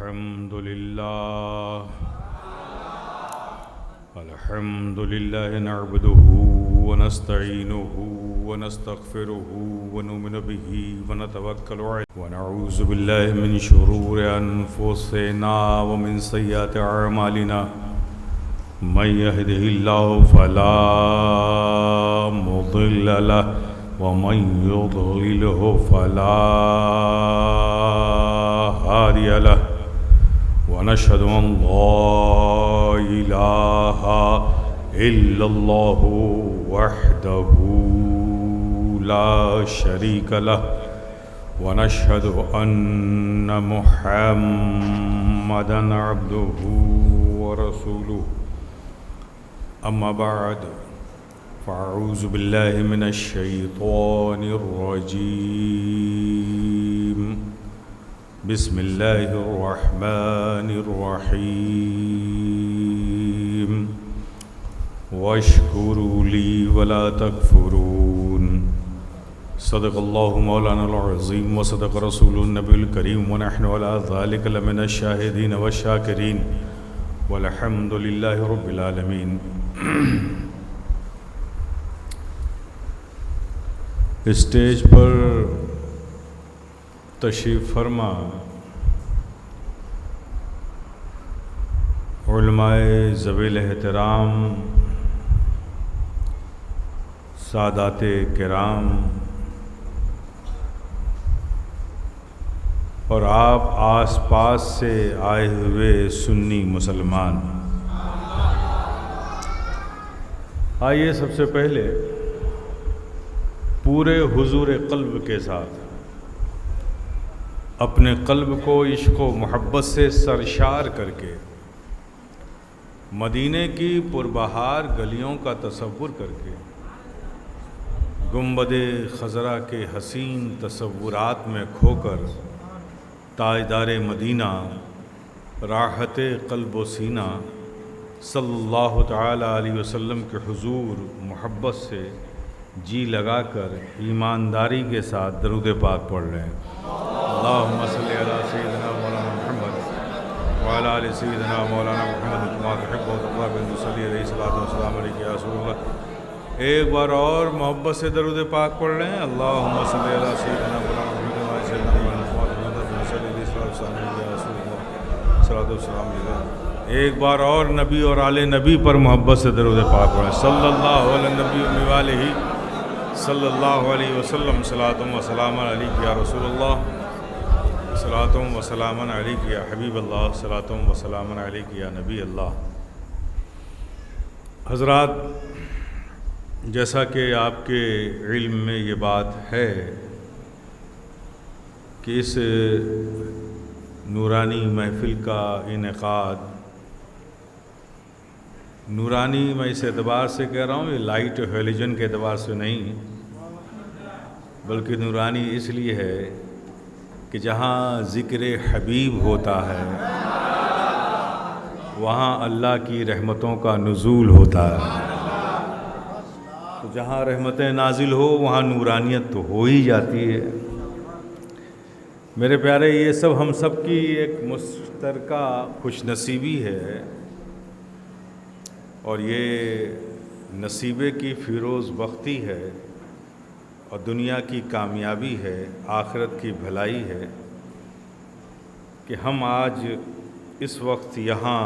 الحمد لله نعبده ونستعينه ونستغفره ونؤمن به ونتوكل عليه ونعوذ بالله من شرور أنفسنا ومن سيئات أعمالنا من يهده الله فلا مضل له ومن يضلله فلا هادي له ونشهد أن لا إله إلا الله وحده لا شريك له ونشهد أن محمدا عبده ورسوله أما بعد فأعوذ بالله من الشيطان الرجيم بسم الله الرحمن الرحيم واشكروا لي ولا تكفرون صدق الله مولانا العظيم وصدق رسول النبي الكريم ونحن على ذلك لمن الشاهدين والشاكرين والحمد لله رب العالمين. اسٹیج پر تشریف فرما علماء ذویل احترام، سادات کرام اور آپ آس پاس سے آئے ہوئے سنی مسلمان، آئیے سب سے پہلے پورے حضور قلب کے ساتھ اپنے قلب کو عشق و محبت سے سرشار کر کے مدینے کی پربہار گلیوں کا تصور کر کے گنبد خضرا کے حسین تصورات میں کھو کر تاجدار مدینہ راحت قلب و سینہ صلی اللہ تعالی علیہ وسلم کے حضور محبت سے جی لگا کر ایمانداری کے ساتھ درود پاک پڑھ رہے ہیں. اللہم صلی علی سیدنا مولانا محمد وعلی آل سیدنا مولانا محمد کما تحب و ترضی بالمصلی علیہ الصلوۃ والسلام علیک یا رسول اللہ. ایک بار اور محبت سے درود پاک پڑھ رہے ہیں. اللہم صلی علی سیدنا مولانا محمد وعلی سیدنا مولانا محمد صلی علیہ السلام علیک یا رسول اللہ صلوات والسلام علیہ. ایک بار اور نبی اور آل نبی پر محبت سے درود پاک پڑھیں. صلی اللہ علیہ نبی وآلہ صلی اللہ علیہ وسلم. صلاۃ و سلام علیک یا رسول اللہ، صلاۃ و سلام علیک یا حبیب اللہ، صلاۃ و سلام علیک یا نبی اللہ. حضرات، جیسا کہ آپ کے علم میں یہ بات ہے کہ اس نورانی محفل کا انعقاد، نورانی میں اس اعتبار سے کہہ رہا ہوں، یہ لائٹ ہیلیجن کے اعتبار سے نہیں، بلکہ نورانی اس لیے ہے کہ جہاں ذکر حبیب ہوتا ہے وہاں اللہ کی رحمتوں کا نزول ہوتا ہے. تو جہاں رحمتیں نازل ہو وہاں نورانیت تو ہو ہی جاتی ہے. میرے پیارے، یہ سب ہم سب کی ایک مشترکہ خوش نصیبی ہے، اور یہ نصیبے کی فیروز بختی ہے اور دنیا کی کامیابی ہے، آخرت کی بھلائی ہے کہ ہم آج اس وقت یہاں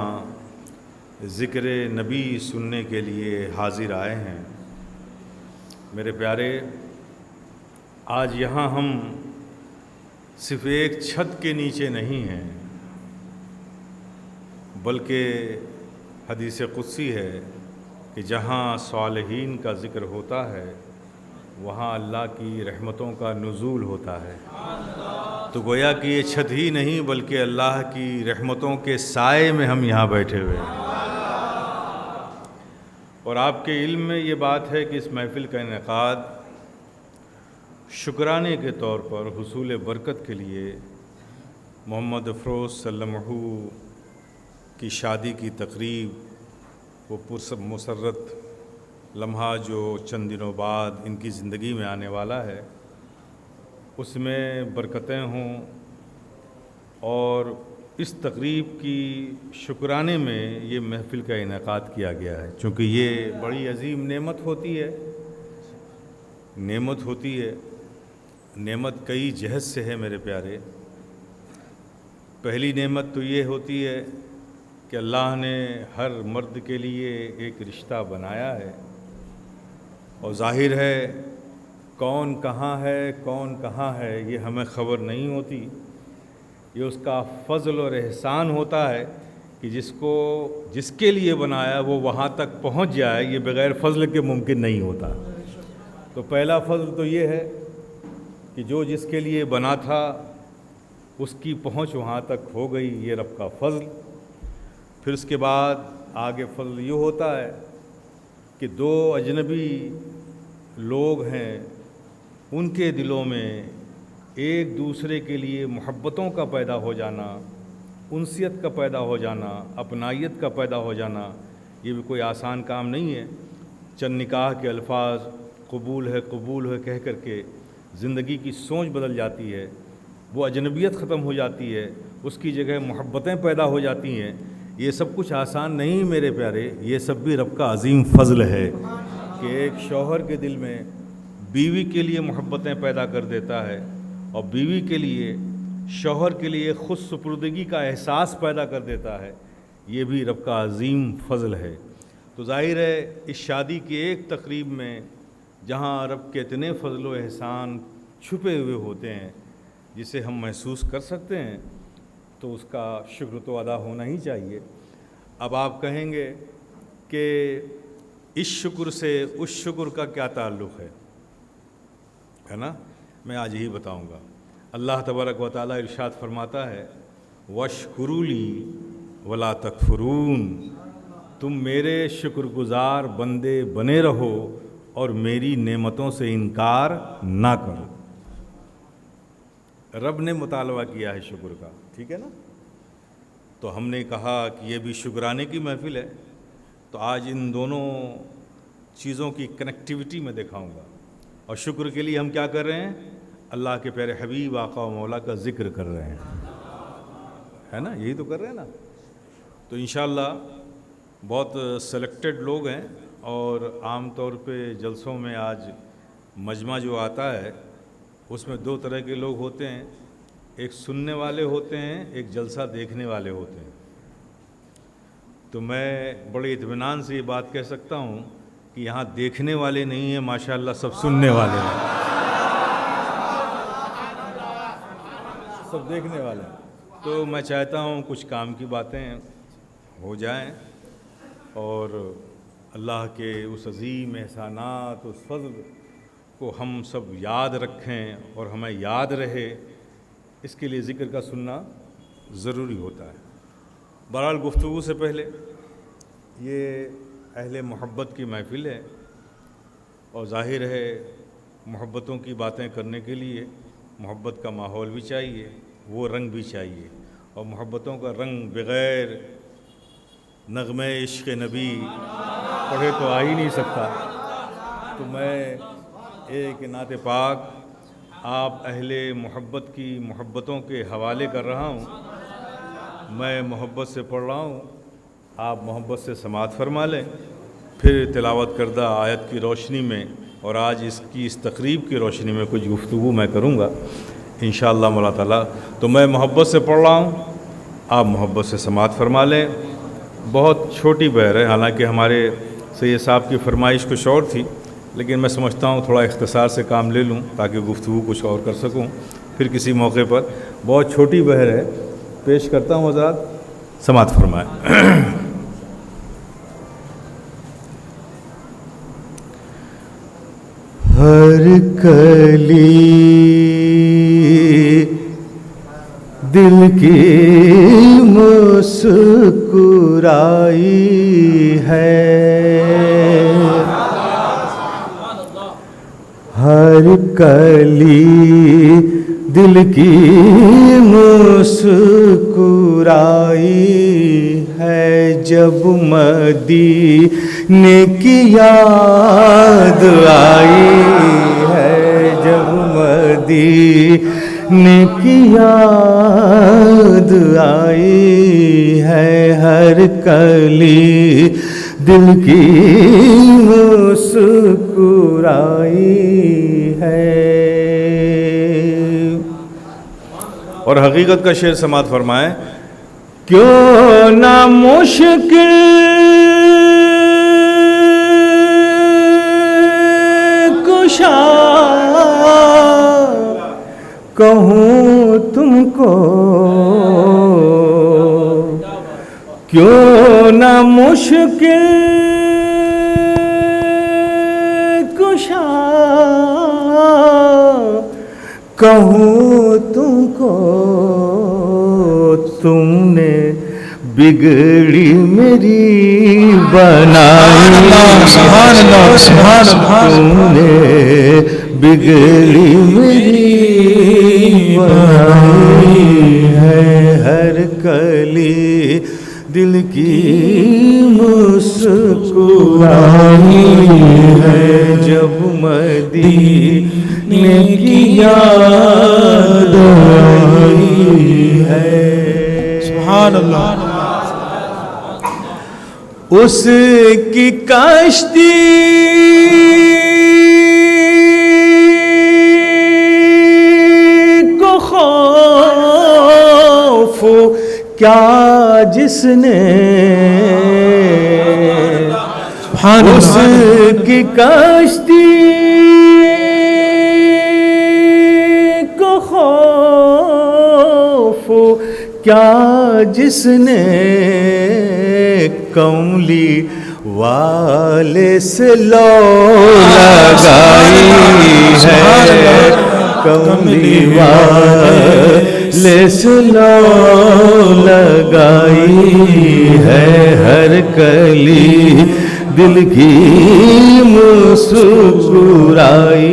ذکر نبی سننے کے لیے حاضر آئے ہیں. میرے پیارے، آج یہاں ہم صرف ایک چھت کے نیچے نہیں ہیں، بلکہ حدیث قدسی ہے کہ جہاں صالحین کا ذکر ہوتا ہے وہاں اللہ کی رحمتوں کا نزول ہوتا ہے. تو گویا کہ یہ چھت ہی نہیں بلکہ اللہ کی رحمتوں کے سائے میں ہم یہاں بیٹھے ہوئے ہیں. اور آپ کے علم میں یہ بات ہے کہ اس محفل کا انعقاد شکرانے کے طور پر حصول برکت کے لیے محمد افروز صلی اللہ علیہ وسلم کی شادی کی تقریب، وہ مسرت لمحہ جو چند دنوں بعد ان کی زندگی میں آنے والا ہے، اس میں برکتیں ہوں اور اس تقریب کی شکرانے میں یہ محفل کا انعقاد کیا گیا ہے، چونکہ یہ بڑی عظیم نعمت ہوتی ہے۔ نعمت کئی جہت سے ہے میرے پیارے۔ پہلی نعمت تو یہ ہوتی ہے کہ اللہ نے ہر مرد کے لیے ایک رشتہ بنایا ہے، اور ظاہر ہے کون کہاں ہے یہ ہمیں خبر نہیں ہوتی۔ یہ اس کا فضل اور احسان ہوتا ہے کہ جس کے لیے بنایا وہ وہاں تک پہنچ جائے، یہ بغیر فضل کے ممکن نہیں ہوتا۔ تو پہلا فضل تو یہ ہے کہ جس کے لیے بنا تھا اس کی پہنچ وہاں تک ہو گئی، یہ رب کا فضل۔ پھر اس کے بعد آگے فضل یہ ہوتا ہے کہ دو اجنبی لوگ ہیں، ان کے دلوں میں ایک دوسرے کے لیے محبتوں کا پیدا ہو جانا، انسیت کا پیدا ہو جانا، اپنائیت کا پیدا ہو جانا، یہ بھی کوئی آسان کام نہیں ہے۔ چند نکاح کے الفاظ قبول ہے کہہ کر کے زندگی کی سوچ بدل جاتی ہے، وہ اجنبیت ختم ہو جاتی ہے، اس کی جگہ محبتیں پیدا ہو جاتی ہیں۔ یہ سب کچھ آسان نہیں میرے پیارے، یہ سب بھی رب کا عظیم فضل ہے کہ ایک شوہر کے دل میں بیوی کے لیے محبتیں پیدا کر دیتا ہے، اور بیوی کے لیے شوہر کے لیے خود سپردگی کا احساس پیدا کر دیتا ہے۔ یہ بھی رب کا عظیم فضل ہے۔ تو ظاہر ہے اس شادی کی ایک تقریب میں جہاں رب کے اتنے فضل و احسان چھپے ہوئے ہوتے ہیں جسے ہم محسوس کر سکتے ہیں، تو اس کا شکر تو ادا ہونا ہی چاہیے۔ اب آپ کہیں گے کہ اس شکر سے اس شکر کا کیا تعلق ہے نا؟ میں آج یہی بتاؤں گا۔ اللہ تبارک و تعالیٰ ارشاد فرماتا ہے وَاشْكُرُوا لِي وَلَا تَكْفُرُونَ، تم میرے شکر گزار بندے بنے رہو اور میری نعمتوں سے انکار نہ کرو۔ رب نے مطالبہ کیا ہے شکر کا، ٹھیک ہے نا؟ تو ہم نے کہا کہ یہ بھی شکرانے کی محفل ہے، تو آج ان دونوں چیزوں کی کنیکٹیوٹی میں دکھاؤں گا۔ اور شکر کے لیے ہم کیا کر رہے ہیں؟ اللہ کے پیارے حبیب آقا و مولا کا ذکر کر رہے ہیں، ہے نا؟ یہی تو کر رہے ہیں نا؟ تو انشاءاللہ بہت سلیکٹڈ لوگ ہیں، اور عام طور پہ جلسوں میں آج مجمع جو آتا ہے اس میں دو طرح کے لوگ ہوتے ہیں، ایک سننے والے ہوتے ہیں، ایک جلسہ دیکھنے والے ہوتے ہیں۔ تو میں بڑے اطمینان سے یہ بات کہہ سکتا ہوں کہ یہاں دیکھنے والے نہیں ہیں، ماشاءاللہ سب سننے والے ہیں، سب دیکھنے والے ہیں۔ تو میں چاہتا ہوں کچھ کام کی باتیں ہو جائیں، اور اللہ کے اس عظیم احسانات، اس فضل کو ہم سب یاد رکھیں اور ہمیں یاد رہے، اس کے لیے ذکر کا سننا ضروری ہوتا ہے۔ بہرحال گفتگو سے پہلے یہ اہل محبت کی محفل ہے، اور ظاہر ہے محبتوں کی باتیں کرنے کے لیے محبت کا ماحول بھی چاہیے، وہ رنگ بھی چاہیے، اور محبتوں کا رنگ بغیر نغمے عشق نبی پڑھے تو آ ہی نہیں سکتا۔ تو میں ایک نعت پاک آپ اہل محبت کی محبتوں کے حوالے کر رہا ہوں، میں محبت سے پڑھ رہا ہوں، آپ محبت سے سماعت فرما لیں، پھر تلاوت کردہ آیت کی روشنی میں اور آج اس تقریب کی روشنی میں کچھ گفتگو میں کروں گا انشاءاللہ مولا تعالیٰ۔ تو میں محبت سے پڑھ رہا ہوں، آپ محبت سے سماعت فرما لیں۔ بہت چھوٹی بحر ہے، حالانکہ ہمارے سید صاحب کی فرمائش کچھ اور تھی، لیکن میں سمجھتا ہوں تھوڑا اختصار سے کام لے لوں تاکہ گفتگو کچھ اور کر سکوں پھر کسی موقع پر۔ بہت چھوٹی بحر ہے، پیش کرتا ہوں، حضرات سماعت فرمائیں۔ ہر کلی دل کی مسکرائی ہے، ہر کلی دل کی مسکرائی ہے، جب مدینے کی یاد آئی ہے، جب مدینے نیکی یاد آئی ہے ہر کلی دل کی مسکرائی ہے. اور حقیقت کا شعر سماعت فرمائیں. کیوں نہ مشکل کشا کہوں تم کو، کیوں نہ مشکل کشا کہوں تم کو، تم نے بگڑی میری بنائی. سبحان اللہ سبحان اللہ. تم نے بگڑی میری بنائی ہے ہر کلی دل کی مسکرائی ہے. جب مدینے کی یاد آئی ہے. سبحان اللہ. اس کی کشتی کو خوف کیا جس نے، اس کی کشتی کو خوف کیا جس نے، کملی والے سے لو لگائی ہے. کملی والے سے لو لگائی ہے ہر کلی دل کی مسکرائی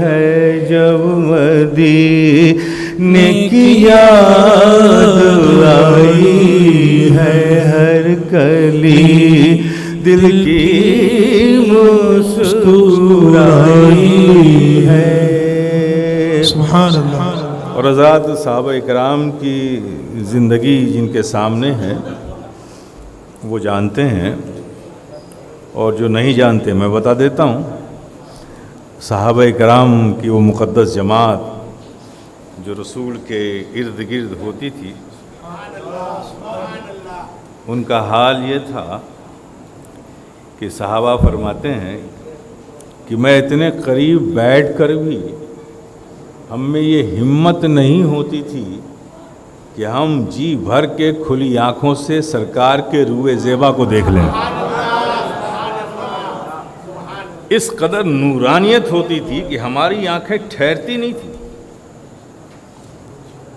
ہے. جب مدینے کی یاد آئی ہے ہر کلی دل کی مسکرائی ہے. سبحان اللہ. اور حضرات صحابہ اکرام کی زندگی جن کے سامنے ہے وہ جانتے ہیں، اور جو نہیں جانتے میں بتا دیتا ہوں. صحابہ اکرام کی وہ مقدس جماعت جو رسول کے ارد گرد ہوتی تھی، ان کا حال یہ تھا کہ صحابہ فرماتے ہیں کہ میں اتنے قریب بیٹھ کر بھی ہم میں یہ ہمت نہیں ہوتی تھی کہ ہم جی بھر کے کھلی آنکھوں سے سرکار کے روئے زیبا کو دیکھ لیں. اس قدر نورانیت ہوتی تھی کہ ہماری آنکھیں ٹھہرتی نہیں تھی.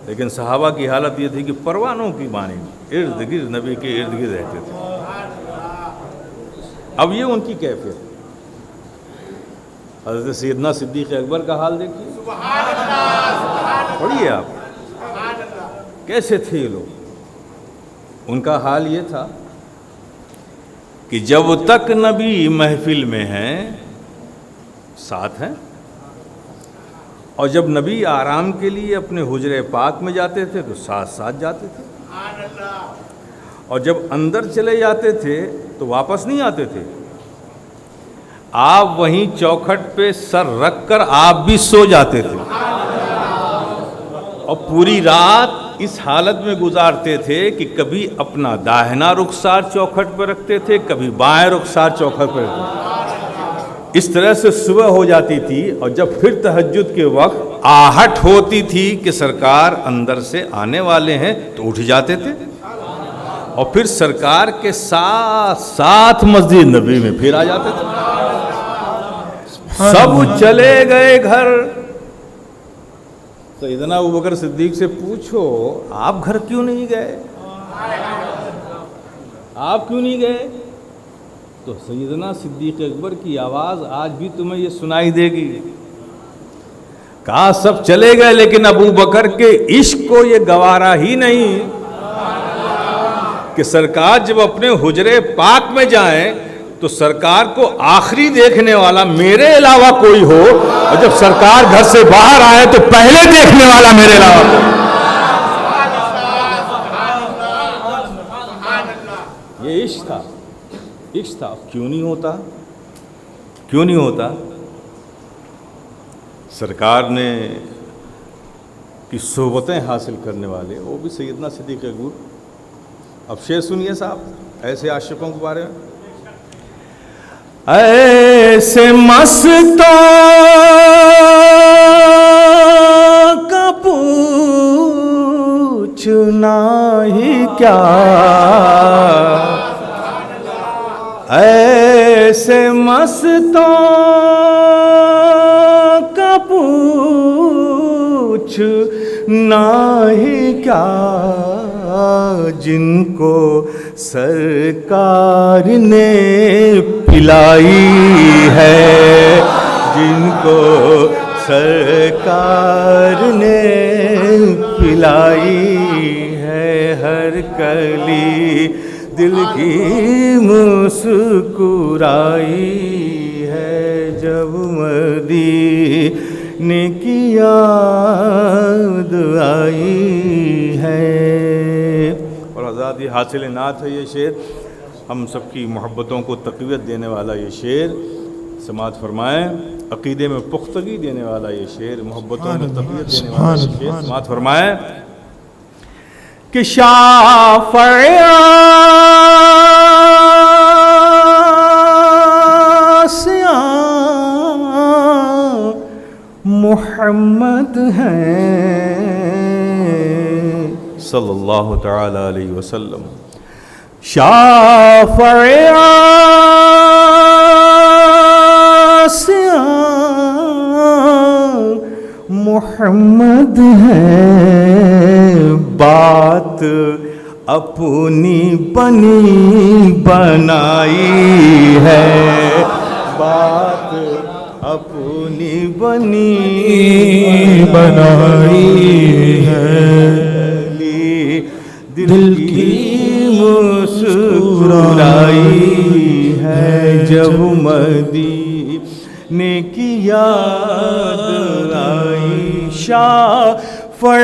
لیکن صحابہ کی حالت یہ تھی کہ پروانوں کی مانند ارد گرد نبی کے ارد گرد رہتے تھے. اب یہ ان کی کیفیت. حضرت سیدنا صدیق اکبر کا حال دیکھیے، پڑھیے آپ کیسے تھے یہ لوگ. ان کا حال یہ تھا کہ جب تک نبی محفل میں ہیں ساتھ ہیں، اور جب نبی آرام کے لیے اپنے حجرے پاک میں جاتے تھے تو ساتھ ساتھ جاتے تھے، اور جب اندر چلے جاتے تھے تو واپس نہیں آتے تھے. آپ وہیں چوکھٹ پہ سر رکھ کر آپ بھی سو جاتے تھے، اور پوری رات اس حالت میں گزارتے تھے کہ کبھی اپنا داہنا رخسار چوکھٹ پہ رکھتے تھے، کبھی بائیں رخسار چوکھٹ پہ رکھتے تھے. اس طرح سے صبح ہو جاتی تھی، اور جب پھر تہجد کے وقت آہٹ ہوتی تھی کہ سرکار اندر سے آنے والے ہیں تو اٹھ جاتے تھے، اور پھر سرکار کے ساتھ ساتھ مسجد نبی میں پھر آ جاتے تھے. سب چلے گئے گھر. سیدنا ابوبکر صدیق سے پوچھو آپ گھر کیوں نہیں گئے، آپ کیوں نہیں گئے؟ تو سیدنا صدیق اکبر کی آواز آج بھی تمہیں یہ سنائی دے گی. کہا سب چلے گئے لیکن ابوبکر کے عشق کو یہ گوارا ہی نہیں کہ سرکار جب اپنے حجرے پاک میں جائیں تو سرکار کو آخری دیکھنے والا میرے علاوہ کوئی ہو، اور جب سرکار گھر سے باہر آئے تو پہلے دیکھنے والا میرے علاوہ کوئی ہو۔ یہ عشق تھا، عشق تھا۔ کیوں نہیں ہوتا؟ کیوں نہیں ہوتا؟ سرکار نے کی صحبتیں حاصل کرنے والے وہ بھی سیدنا صدیق اکبر۔ اب شعر سنیے صاحب ایسے عاشقوں کے بارے میں۔ ایسے مستوں کا پوچھنا ہی کیا، ایسے مستوں کا پوچھنا ہی کیا، جن کو سرکار نے پلائی ہے، جن کو سرکار نے پلائی ہے، ہر کلی دل کی مسکرائی ہے، جب مدینے کی یاد آئی ہے۔ اور حضرات یہ حاصل نعت ہے یہ شعر، ہم سب کی محبتوں کو تقویت دینے والا یہ شعر، سماعت فرمائیں، عقیدے میں پختگی دینے والا یہ شعر، محبتوں میں تقویت دینے والا یہ شعر، سماعت فرمائیں کہ شافع محمد ہیں صلی اللہ تعالی علیہ وسلم، شافع محمد ہیں، بات اپنی بنی بنائی ہے، بات اپنی بنی بنائی ہے، دل کی مسکرائی ہے، جب مدینے کی یاد آئی، شافع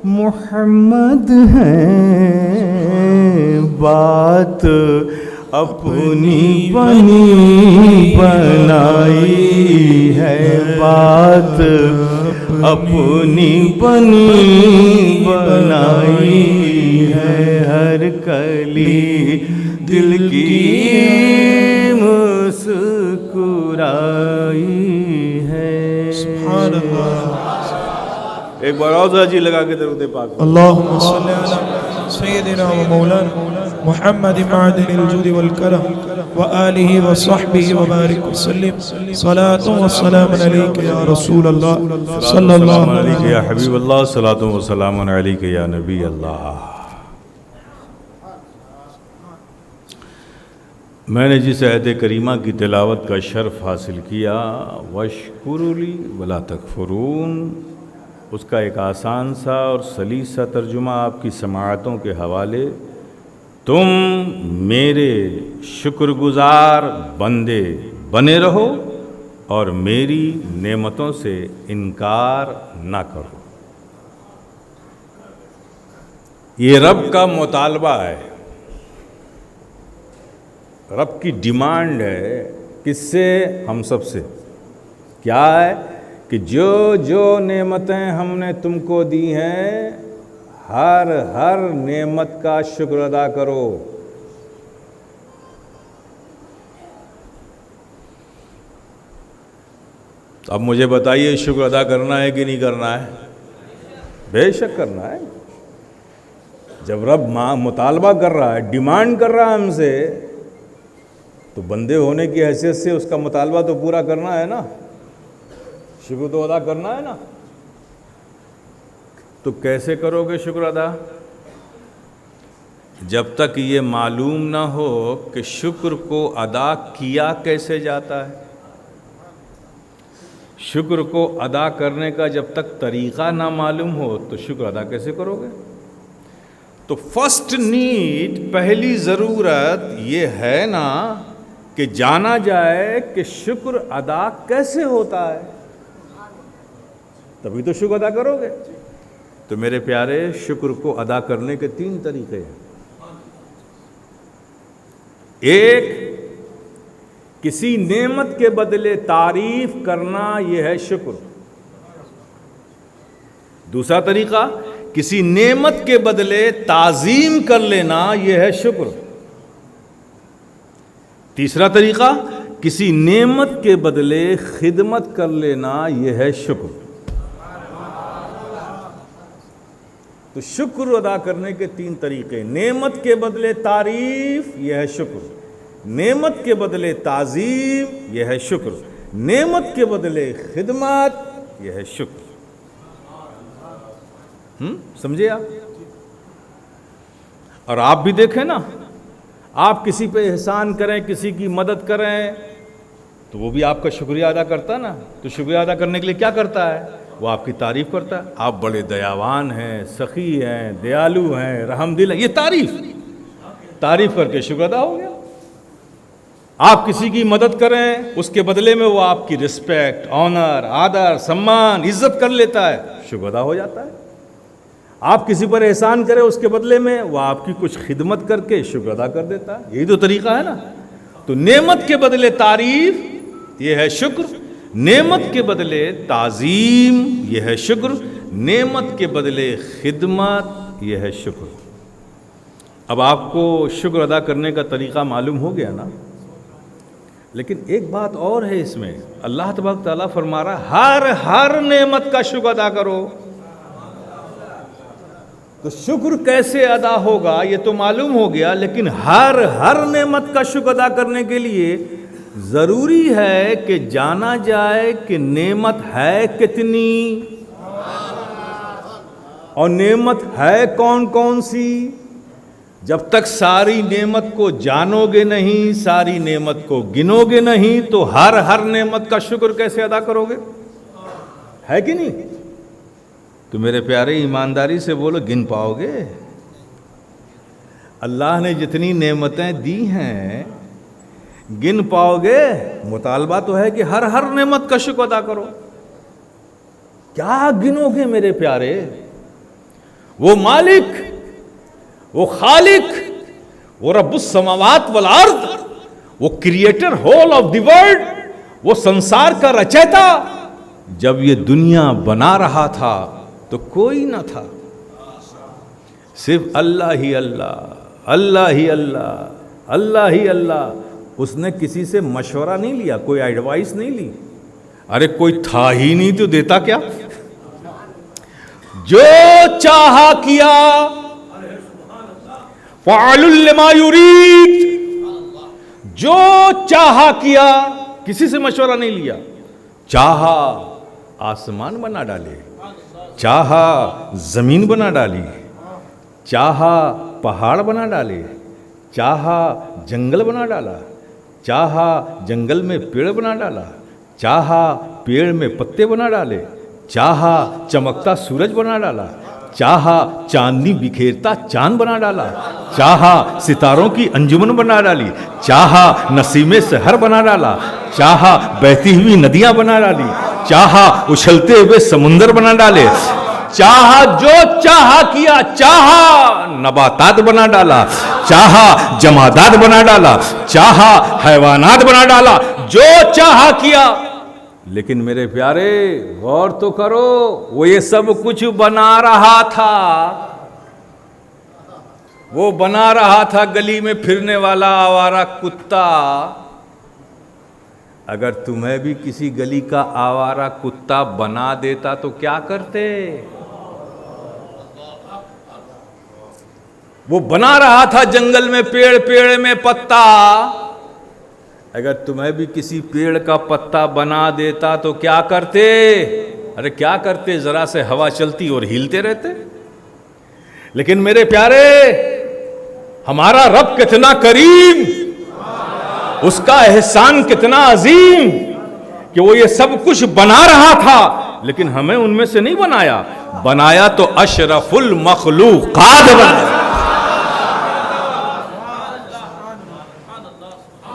محمد ہیں، بات اپنی بنی بنائی ہے، بات اپنی بنی بنائی ہے، ہر کلی دل کی مسکرائی ہے۔ سبحان اللہ۔ ایک بار اور جی لگا کے درود پاک۔ اللہم صلی علی سیدنا و مولانا محمد معدن الجود والکرم وآلہ وصحبہ وبارک وسلم، صلاة و سلام علیک یا رسول اللہ صلی اللہ علیہ یا حبیب اللہ، صلاۃ و سلام علیک یا نبی اللہ۔ میں نے جس آیت کریمہ کی تلاوت کا شرف حاصل کیا، وَاشْكُرُوا لِي وَلَا تَكْفُرُونَ، اس کا ایک آسان سا اور سلیس سا ترجمہ آپ کی سماعتوں کے حوالے، تم میرے شکر گزار بندے بنے رہو اور میری نعمتوں سے انکار نہ کرو۔ یہ رب کا مطالبہ ہے، رب کی ڈیمانڈ ہے، کس سے؟ ہم سب سے۔ کیا ہے؟ کہ جو جو نعمتیں ہم نے تم کو دی ہیں، ہر ہر نعمت کا شکر ادا کرو۔ اب مجھے بتائیے شکر ادا کرنا ہے کہ نہیں کرنا ہے؟ بے شک کرنا ہے۔ جب رب مطالبہ کر رہا ہے، ڈیمانڈ کر رہا ہے ہم سے، تو بندے ہونے کی حیثیت سے اس کا مطالبہ تو پورا کرنا ہے نا، شکر تو ادا کرنا ہے نا۔ تو کیسے کرو گے شکر ادا؟ جب تک یہ معلوم نہ ہو کہ شکر کو ادا کیا کیسے جاتا ہے، شکر کو ادا کرنے کا جب تک طریقہ نہ معلوم ہو تو شکر ادا کیسے کرو گے؟ تو فرسٹ نیڈ، پہلی ضرورت یہ ہے نا کہ جانا جائے کہ شکر ادا کیسے ہوتا ہے، تبھی تو شکر ادا کرو گے۔ تو میرے پیارے، شکر کو ادا کرنے کے 3 طریقے ہیں۔ ایک، کسی نعمت کے بدلے تعریف کرنا، یہ ہے شکر۔ دوسرا طریقہ، کسی نعمت کے بدلے تعظیم کر لینا، یہ ہے شکر۔ تیسرا طریقہ، کسی نعمت کے بدلے خدمت کر لینا، یہ ہے شکر۔ تو شکر ادا کرنے کے 3 طریقے، نعمت کے بدلے تعریف، یہ ہے شکر، نعمت کے بدلے تعظیم، یہ ہے شکر، نعمت کے بدلے خدمت، یہ ہے شکر۔ سمجھے آپ؟ اور آپ بھی دیکھیں نا، آپ کسی پہ احسان کریں، کسی کی مدد کریں، تو وہ بھی آپ کا شکریہ ادا کرتا ہے نا۔ تو شکریہ ادا کرنے کے لیے کیا کرتا ہے؟ وہ آپ کی تعریف کرتا ہے، آپ بڑے دیاوان ہیں، سخی ہیں، دیالو ہیں، رحم دل ہیں، یہ تعریف کر کے شکر ادا ہو گیا۔ آپ کسی کی مدد کریں، اس کے بدلے میں وہ آپ کی رسپیکٹ، آنر، آدر، سمان، عزت کر لیتا ہے، شکر ادا ہو جاتا ہے۔ آپ کسی پر احسان کریں، اس کے بدلے میں وہ آپ کی کچھ خدمت کر کے شکر ادا کر دیتا ہے۔ یہی تو طریقہ ہے نا۔ تو نعمت کے بدلے تعریف، یہ ہے شکر، نعمت کے بدلے تعظیم، یہ ہے شکر، نعمت کے بدلے خدمت، یہ ہے شکر۔ اب آپ کو شکر ادا کرنے کا طریقہ معلوم ہو گیا نا، لیکن ایک بات اور ہے اس میں، اللہ تبارک تعالیٰ فرما رہا ہر نعمت کا شکر ادا کرو۔ تو شکر کیسے ادا ہوگا یہ تو معلوم ہو گیا، لیکن ہر نعمت کا شکر ادا کرنے کے لیے ضروری ہے کہ جانا جائے کہ نعمت ہے کتنی، اور نعمت ہے کون کون سی۔ جب تک ساری نعمت کو جانو گے نہیں، ساری نعمت کو گنو گے نہیں، تو ہر نعمت کا شکر کیسے ادا کرو گے؟ ہے کہ نہیں؟ تو میرے پیارے، ایمانداری سے بولو، گن پاؤ گے؟ اللہ نے جتنی نعمتیں دی ہیں گن پاؤ گے؟ مطالبہ تو ہے کہ ہر نعمت کا شکر ادا کرو۔ کیا گنو گے میرے پیارے؟ وہ مالک، وہ خالق، وہ رب السماوات والارض، وہ creator whole of the world, وہ سنسار کا رچیتا، جب یہ دنیا بنا رہا تھا تو کوئی نہ تھا، صرف اللہ ہی اللہ، اللہ ہی اللہ، اللہ ہی اللہ۔ اس نے کسی سے مشورہ نہیں لیا، کوئی ایڈوائس نہیں لی، ارے کوئی تھا ہی نہیں تو دیتا کیا؟ جو چاہا کیا، فعال لما یرید، جو چاہا کیا، کسی سے مشورہ نہیں لیا۔ چاہا آسمان بنا ڈالے، چاہا زمین بنا ڈالی، چاہا پہاڑ بنا ڈالے، چاہا جنگل بنا ڈالا، چاہا جنگل میں پیڑ بنا ڈالا، چاہا پیڑ میں پتے بنا ڈالے، چاہا چمکتا سورج بنا ڈالا، چاہا چاندنی بکھیرتا چاند بنا ڈالا، چاہا ستاروں کی انجمن بنا ڈالی، چاہا نسیم سحر بنا ڈالا، چاہا بہتی ہوئی ندیاں بنا ڈالی، چاہا اچھلتے ہوئے سمندر بنا ڈالے، چاہا جو چاہا کیا، چاہا نباتات بنا ڈالا، چاہا جمادات بنا ڈالا، چاہا حیوانات بنا ڈالا، جو چاہا کیا۔ لیکن میرے پیارے، غور تو کرو، وہ یہ سب کچھ بنا رہا تھا، وہ بنا رہا تھا گلی میں پھرنے والا آوارہ کتا۔ اگر تمہیں بھی کسی گلی کا آوارہ کتا بنا دیتا تو کیا کرتے؟ وہ بنا رہا تھا جنگل میں پیڑ میں پتا، اگر تمہیں بھی کسی پیڑ کا پتا بنا دیتا تو کیا کرتے؟ ارے کیا کرتے؟ ذرا سے ہوا چلتی اور ہلتے رہتے۔ لیکن میرے پیارے، ہمارا رب کتنا کریم، اس کا احسان کتنا عظیم کہ وہ یہ سب کچھ بنا رہا تھا، لیکن ہمیں ان میں سے نہیں بنایا، بنایا تو اشرف المخلوقات بنایا۔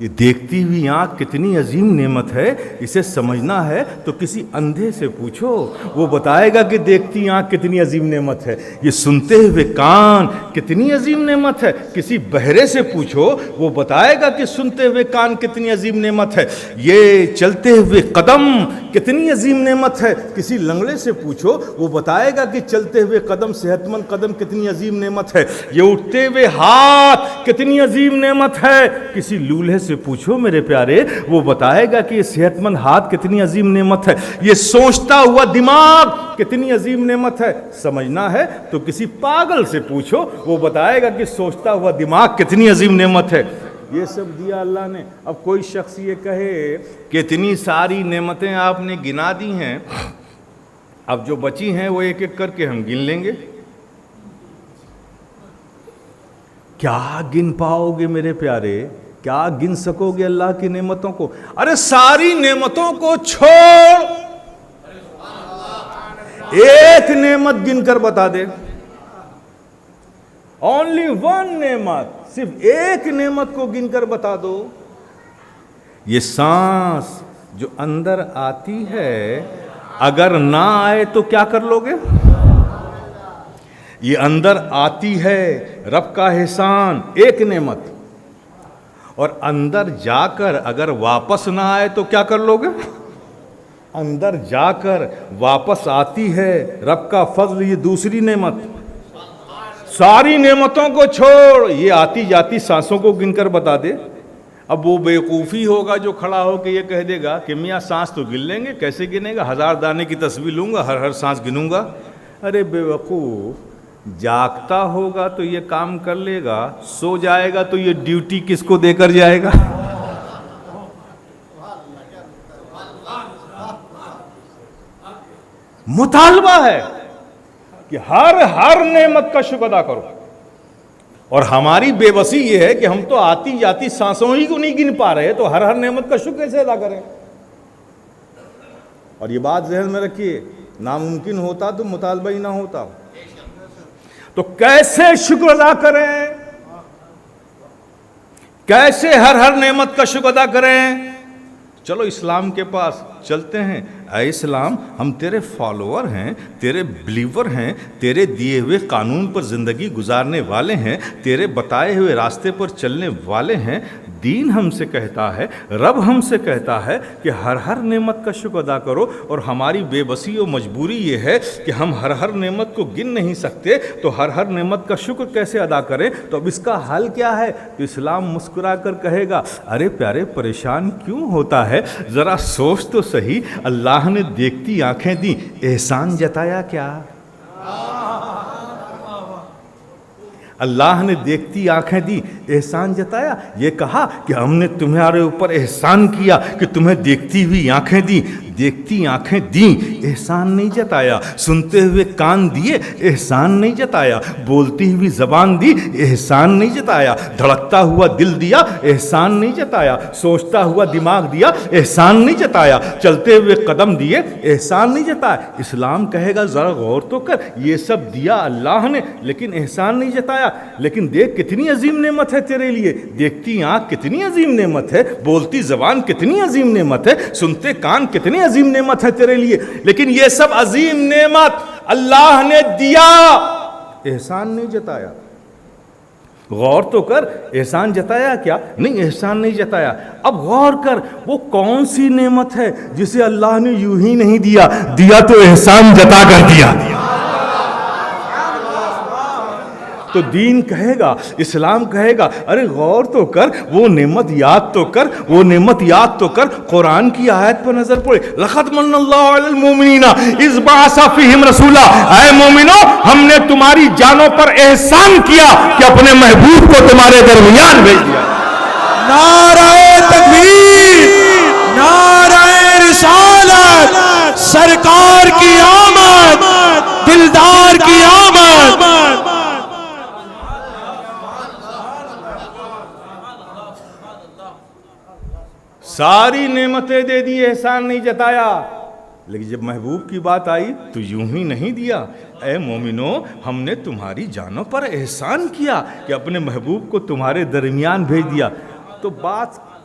یہ دیکھتی ہوئی آنکھ کتنی عظیم نعمت ہے، اسے سمجھنا ہے تو کسی اندھے سے پوچھو، وہ بتائے گا کہ دیکھتی آنکھ کتنی عظیم نعمت ہے۔ یہ سنتے ہوئے کان کتنی عظیم نعمت ہے، کسی بہرے سے پوچھو، وہ بتائے گا کہ سنتے ہوئے کان کتنی عظیم نعمت ہے۔ یہ چلتے ہوئے قدم کتنی عظیم نعمت ہے، کسی لنگڑے سے پوچھو، وہ بتائے گا کہ چلتے ہوئے قدم، صحت مند قدم کتنی عظیم نعمت ہے۔ یہ اٹھتے ہوئے ہاتھ کتنی عظیم نعمت ہے، کسی لولہے سے پوچھو میرے پیارے، وہ بتائے گا کہ یہ صحت مند ہاتھ کتنی عظیم نعمت ہے۔ یہ سوچتا ہوا دماغ کتنی عظیم نعمت ہے، سمجھنا ہے تو کسی پاگل سے پوچھو، وہ بتائے گا کہ سوچتا ہوا دماغ کتنی عظیم نعمت ہے۔ یہ سب دیا اللہ نے۔ اب کوئی شخص یہ کہے کہ اتنی ساری نعمتیں آپ نے گنا دی ہیں، اب جو بچی ہیں وہ ایک ایک کر کے ہم گن لیں گے، کیا گن پاؤ گے میرے پیارے؟ کیا گن سکو گے اللہ کی نعمتوں کو؟ ارے ساری نعمتوں کو چھوڑ، ایک نعمت گن کر بتا دے، اونلی ون نعمت، صرف ایک نعمت کو گن کر بتا دو۔ یہ سانس جو اندر آتی ہے، اگر نہ آئے تو کیا کر لو گے؟ یہ اندر آتی ہے، رب کا احسان، ایک نعمت، اور اندر جا کر اگر واپس نہ آئے تو کیا کر لو گے؟ اندر جا کر واپس آتی ہے رب کا فضل، یہ دوسری نعمت۔ ساری نعمتوں کو چھوڑ، یہ آتی جاتی سانسوں کو گن کر بتا دے۔ اب وہ بیوقوفی ہوگا جو کھڑا ہو کے یہ کہہ دے گا کہ میاں سانس تو گن لیں گے، کیسے گنے گا؟ 1000 دانے کی تسبیح لوں گا، ہر سانس گنوں گا۔ ارے بے وقوف، جاگتا ہوگا تو یہ کام کر لے گا، سو جائے گا تو یہ ڈیوٹی کس کو دے کر جائے گا؟ مطالبہ ہے کہ ہر نعمت کا شکر ادا کرو، اور ہماری بے بسی یہ ہے کہ ہم تو آتی جاتی سانسوں ہی کو نہیں گن پا رہے، تو ہر نعمت کا شکر کیسے ادا کریں؟ اور یہ بات ذہن میں رکھیے، ناممکن ہوتا تو مطالبہ ہی نہ ہوتا، تو کیسے شکر ادا کریں؟ کیسے ہر نعمت کا شکر ادا کریں؟ چلو اسلام کے پاس چلتے ہیں۔ اے اسلام، ہم تیرے فالوور ہیں، تیرے بلیور ہیں، تیرے دیے ہوئے قانون پر زندگی گزارنے والے ہیں، تیرے بتائے ہوئے راستے پر چلنے والے ہیں۔ دین ہم سے کہتا ہے، رب ہم سے کہتا ہے کہ ہر نعمت کا شکر ادا کرو، اور ہماری بے بسی و مجبوری یہ ہے کہ ہم ہر نعمت کو گن نہیں سکتے، تو ہر نعمت کا شکر کیسے ادا کریں؟ تو اب اس کا حل کیا ہے؟ تو اسلام مسکرا کر کہے گا، ارے پیارے پریشان کیوں ہوتا ہے؟ ذرا سوچ تو صحیح، اللہ نے دیکھتی آنکھیں دی، احسان جتایا کیا؟ اللہ نے دیکھتی آنکھیں دی، احسان جتایا؟ یہ کہا کہ ہم نے تمہارے اوپر احسان کیا کہ تمہیں دیکھتی ہوئی آنکھیں دی، دیکھتی آنکھیں دیں، احسان نہیں جتایا۔ سنتے ہوئے کان دیے، احسان نہیں جتایا۔ بولتی ہوئی زبان دی، احسان نہیں جتایا۔ دھڑکتا ہوا دل دیا، احسان نہیں جتایا۔ سوچتا ہوا دماغ دیا، احسان نہیں جتایا۔ چلتے ہوئے قدم دیے، احسان نہیں جتایا۔ اسلام کہے گا ذرا غور تو کر، یہ سب دیا اللہ نے، لیکن احسان نہیں جتایا۔ لیکن دیکھ کتنی عظیم نعمت ہے تیرے لیے، دیکھتی آنکھ کتنی عظیم نعمت ہے، بولتی زبان کتنی عظیم نعمت ہے، سنتے کان کتنی عظیم نعمت ہے تیرے لیے، لیکن یہ سب عظیم نعمت اللہ نے دیا، احسان نہیں جتایا۔ غور تو کر، احسان جتایا کیا؟ نہیں، احسان نہیں جتایا۔ اب غور کر، وہ کون سی نعمت ہے جسے اللہ نے یوں ہی نہیں دیا، دیا تو احسان جتا کر دیا۔ تو دین کہے گا، اسلام کہے گا، ارے غور تو کر، وہ نعمت یاد تو کر، وہ نعمت یاد تو کر۔ قرآن کی آیت پر نظر پڑے، لَقَدْ مَنَّ اللَّهُ عَلَى الْمُؤْمِنِينَ إِذْ بَعَثَ فِيهِمْ رَسُولًا، اے مومنو، ہم نے تمہاری جانوں پر احسان کیا کہ اپنے محبوب کو تمہارے درمیان بھیج دیا۔ نعرہ تکبیر، نعرہ رسالت، سرکار کی آمد، دلدار کی آمد۔ ساری نعمتیں دے دی، احسان نہیں جتایا، لیکن جب محبوب کی بات آئی تو یوں ہی نہیں دیا۔ اے مومنو، ہم نے تمہاری جانوں پر احسان کیا کہ اپنے محبوب کو تمہارے درمیان بھیج دیا۔ تو بات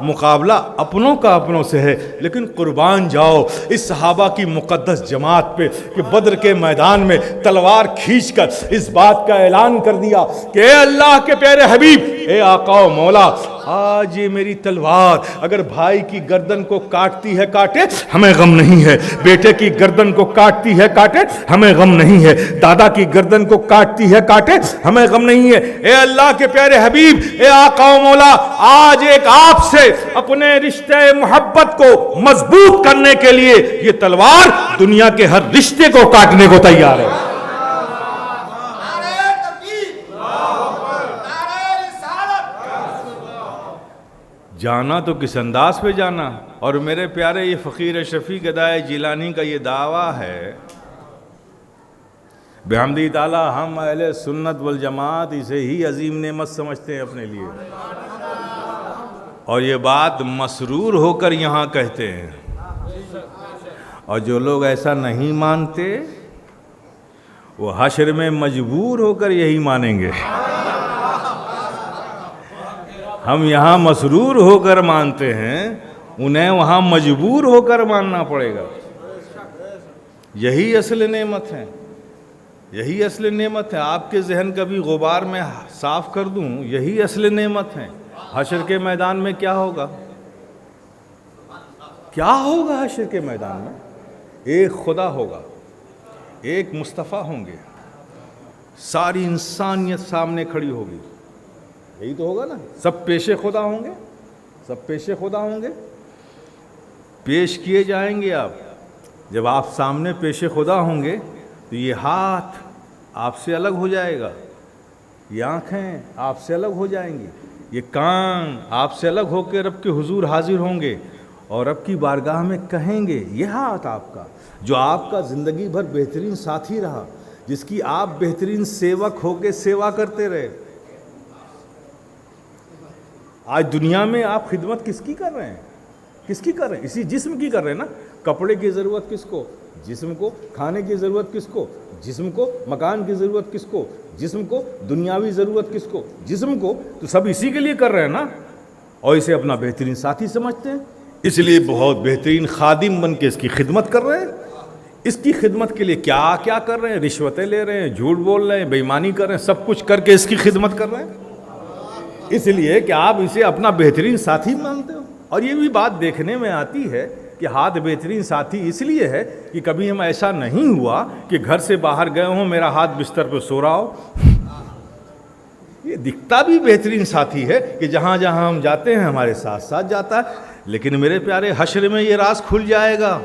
مقابلہ اپنوں کا اپنوں سے ہے، لیکن قربان جاؤ اس صحابہ کی مقدس جماعت پہ کہ بدر کے میدان میں تلوار کھینچ کر اس بات کا اعلان کر دیا کہ اے اللہ کے پیارے حبیب، اے آقا و مولا، آج یہ میری تلوار اگر بھائی کی گردن کو کاٹتی ہے کاٹے، ہمیں غم نہیں ہے، بیٹے کی گردن کو کاٹتی ہے کاٹے، ہمیں غم نہیں ہے، دادا کی گردن کو کاٹتی ہے کاٹے، ہمیں غم نہیں ہے۔ اے اللہ کے پیارے حبیب، اے آقا و مولا، آج ایک آپ سے اپنے رشتے محبت کو مضبوط کرنے کے لیے یہ تلوار دنیا کے ہر رشتے کو کاٹنے کو تیار ہے۔ جانا تو کس انداز پہ جانا، اور میرے پیارے یہ فقیر شفیع گدائے جیلانی کا یہ دعویٰ ہے، بحمدی تعالی ہم اہل سنت والجماعت اسے ہی عظیم نعمت سمجھتے ہیں اپنے لیے، اور یہ بات مسرور ہو کر یہاں کہتے ہیں، اور جو لوگ ایسا نہیں مانتے وہ حشر میں مجبور ہو کر یہی مانیں گے۔ ہم یہاں مسرور ہو کر مانتے ہیں، انہیں وہاں مجبور ہو کر ماننا پڑے گا۔ یہی اصل نعمت ہے، یہی اصل نعمت ہے۔ آپ کے ذہن کا بھی غبار میں صاف کر دوں، یہی اصل نعمت ہے۔ حشر کے میدان میں کیا ہوگا؟ کیا ہوگا حشر کے میدان میں؟ ایک خدا ہوگا، ایک مصطفیٰ ہوں گے، ساری انسانیت سامنے کھڑی ہوگی، یہی تو ہوگا نا۔ سب پیش خدا ہوں گے، سب پیش خدا ہوں گے، پیش کیے جائیں گے آپ۔ جب آپ سامنے پیش خدا ہوں گے تو یہ ہاتھ آپ سے الگ ہو جائے گا، یہ آنکھیں آپ سے الگ ہو جائیں گی، یہ کان آپ سے الگ ہو کے رب کے حضور حاضر ہوں گے، اور رب کی بارگاہ میں کہیں گے یہ ہاتھ آپ کا، جو آپ کا زندگی بھر بہترین ساتھی رہا، جس کی آپ بہترین سیوک ہو کے سیوا کرتے رہے۔ آج دنیا میں آپ خدمت کس کی کر رہے ہیں؟ کس کی کر رہے ہیں؟ اسی جسم کی کر رہے ہیں نا۔ کپڑے کی ضرورت کس کو؟ جسم کو۔ کھانے کی ضرورت کس کو؟ جسم کو۔ مکان کی ضرورت کس کو؟ جسم کو۔ دنیاوی ضرورت کس کو؟ جسم کو۔ تو سب اسی کے لیے کر رہے ہیں نا، اور اسے اپنا بہترین ساتھی سمجھتے ہیں، اس لیے بہت بہترین خادم بن کے اس کی خدمت کر رہے ہیں۔ اس کی خدمت کے لیے کیا کیا کر رہے ہیں؟ رشوتیں لے رہے ہیں، جھوٹ بول رہے ہیں، بے ایمانی کر رہے ہیں، سب کچھ کر کے اس کی خدمت کر رہے ہیں، اس لیے کہ آپ اسے اپنا بہترین ساتھی مانتے ہو۔ اور یہ بھی بات دیکھنے میں آتی ہے کہ ہاتھ بہترین ساتھی اس لیے ہے کہ کبھی ہم ایسا نہیں ہوا کہ گھر سے باہر گئے ہوں، میرا ہاتھ بستر پہ سو رہا ہو۔ یہ دکھتا بھی بہترین ساتھی ہے کہ جہاں جہاں ہم جاتے ہیں ہمارے ساتھ ساتھ جاتا ہے، لیکن میرے پیارے حشر میں یہ راز کھل جائے گا۔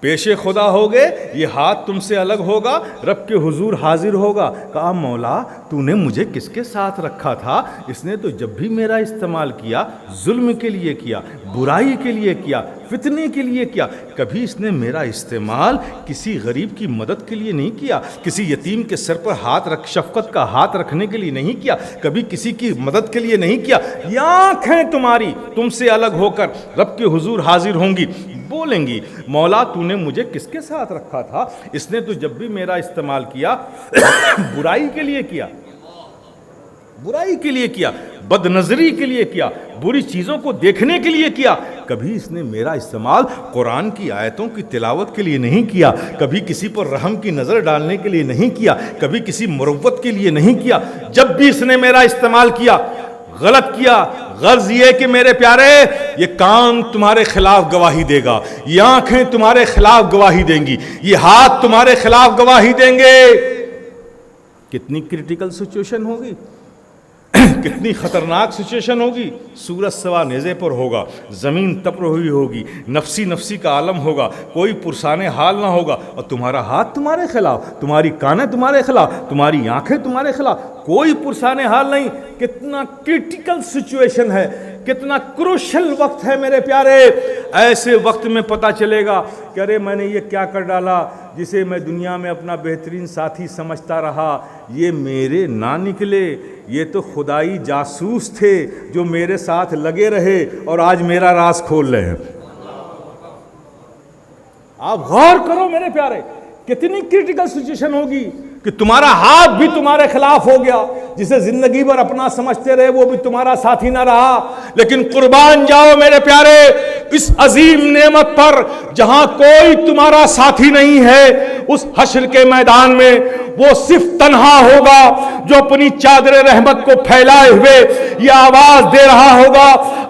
پیش خدا ہوگے، یہ ہاتھ تم سے الگ ہوگا، رب کے حضور حاضر ہوگا، کہا مولا تو نے مجھے کس کے ساتھ رکھا تھا؟ اس نے تو جب بھی میرا استعمال کیا ظلم کے لیے کیا، برائی کے لیے کیا، فتنے کے لیے کیا، کبھی اس نے میرا استعمال کسی غریب کی مدد کے لیے نہیں کیا، کسی یتیم کے سر پر شفقت کا ہاتھ رکھنے کے لیے نہیں کیا، کبھی کسی کی مدد کے لیے نہیں کیا۔ یہ آنکھیں تمہاری تم سے الگ ہو کر رب کے حضور حاضر ہوں گی، بولیں گی مولا تو نے مجھے کس کے ساتھ رکھا تھا؟ اس نے تو جب بھی میرا استعمال کیا برائی کے لیے کیا، برائی کے لیے کیا، بد نظری کے لیے کیا، بری چیزوں کو دیکھنے کے لیے کیا، کبھی اس نے میرا استعمال قرآن کی آیتوں کی تلاوت کے لیے نہیں کیا، کبھی کسی پر رحم کی نظر ڈالنے کے لیے نہیں کیا، کبھی کسی مروت کے لیے نہیں کیا۔ جب بھی اس نے میرا استعمال کیا غلط کیا۔ غرض یہ کہ میرے پیارے یہ کان تمہارے خلاف گواہی دے گا، یہ آنکھیں تمہارے خلاف گواہی دیں گی، یہ ہاتھ تمہارے خلاف گواہی دیں گے۔ کتنی کریٹیکل سچویشن ہوگی، کتنی خطرناک سچویشن ہوگی۔ سورج سوا نیزے پر ہوگا، زمین تپ رہی ہوگی، نفسی نفسی کا عالم ہوگا، کوئی پرسان حال نہ ہوگا، اور تمہارا ہاتھ تمہارے خلاف، تمہاری کانیں تمہارے خلاف، تمہاری آنکھیں تمہارے خلاف، کوئی پرسان حال نہیں۔ کتنا کریٹیکل سچویشن ہے، کتنا کروشل وقت ہے میرے پیارے۔ ایسے وقت میں پتہ چلے گا کہ ارے میں نے یہ کیا کر ڈالا، جسے میں دنیا میں اپنا بہترین ساتھی سمجھتا رہا، یہ میرے نہ نکلے، یہ تو خدائی جاسوس تھے جو میرے ساتھ لگے رہے اور آج میرا راز کھول رہے ہیں۔ آپ غور کرو میرے پیارے، کتنی کریٹیکل سچویشن ہوگی۔ کہ تمہارا ہاتھ بھی تمہارے خلاف ہو گیا، جسے زندگی بھر اپنا سمجھتے رہے وہ بھی تمہارا ساتھی نہ رہا، لیکن قربان جاؤ میرے پیارے اس عظیم نعمت پر جہاں کوئی تمہارا ساتھی نہیں ہے، اس حشر کے میدان میں وہ صرف تنہا ہوگا جو اپنی چادر رحمت کو پھیلائے ہوئے یہ آواز دے رہا ہوگا،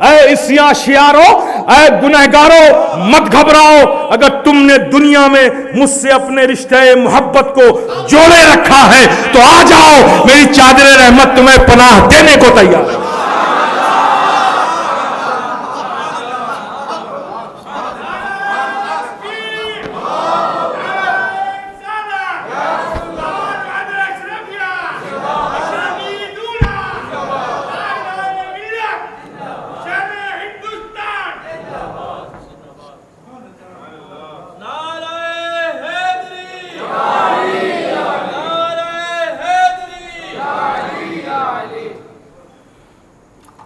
اے عیسیٰ شیارو، اے گنہگارو مت گھبراؤ، اگر تم نے دنیا میں مجھ سے اپنے رشتہ محبت کو جوڑے رکھا ہے تو آ جاؤ، میری چادر رحمت تمہیں پناہ دینے کو تیار ہے۔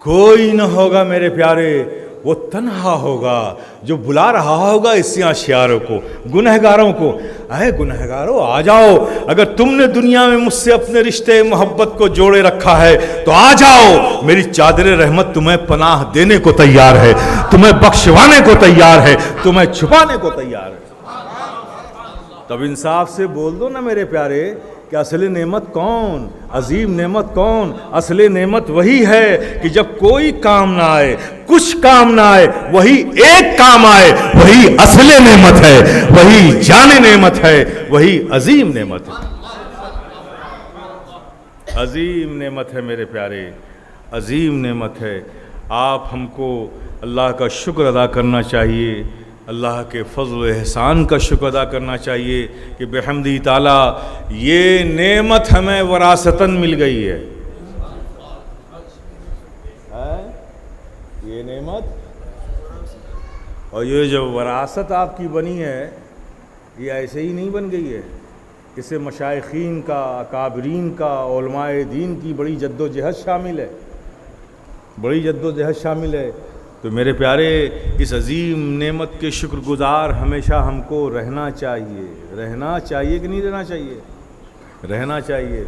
کوئی نہ ہوگا میرے پیارے، وہ تنہا ہوگا جو بلا رہا ہوگا عیسیٰ شیاروں کو، گنہگاروں کو، اے گنہگاروں آ جاؤ، اگر تم نے دنیا میں مجھ سے اپنے رشتے محبت کو جوڑے رکھا ہے تو آ جاؤ، میری چادر رحمت تمہیں پناہ دینے کو تیار ہے، تمہیں بخشوانے کو تیار ہے، تمہیں چھپانے کو تیار ہے۔ تب انصاف سے بول دو نا میرے پیارے کہ اصل نعمت کون، عظیم نعمت کون؟ اصل نعمت وہی ہے کہ جب کوئی کام نہ آئے، کچھ کام نہ آئے، وہی ایک کام آئے، وہی اصل نعمت ہے، وہی جان نعمت ہے، وہی عظیم نعمت ہے۔ عظیم نعمت ہے میرے پیارے، عظیم نعمت ہے۔ آپ ہم کو اللہ کا شکر ادا کرنا چاہیے، اللہ کے فضل و احسان کا شکر ادا کرنا چاہیے کہ بحمدہ تعالیٰ یہ نعمت ہمیں وراثتاً مل گئی ہے۔ یہ نعمت اور یہ جو وراثت آپ کی بنی ہے یہ ایسے ہی نہیں بن گئی ہے، اسے مشائخین کا، اکابرین کا، علماء دین کی بڑی جد و جہد شامل ہے، بڑی جد و جہد شامل ہے۔ تو میرے پیارے اس عظیم نعمت کے شکر گزار ہمیشہ ہم کو رہنا چاہیے، رہنا چاہیے کہ نہیں رہنا چاہیے؟ رہنا چاہیے۔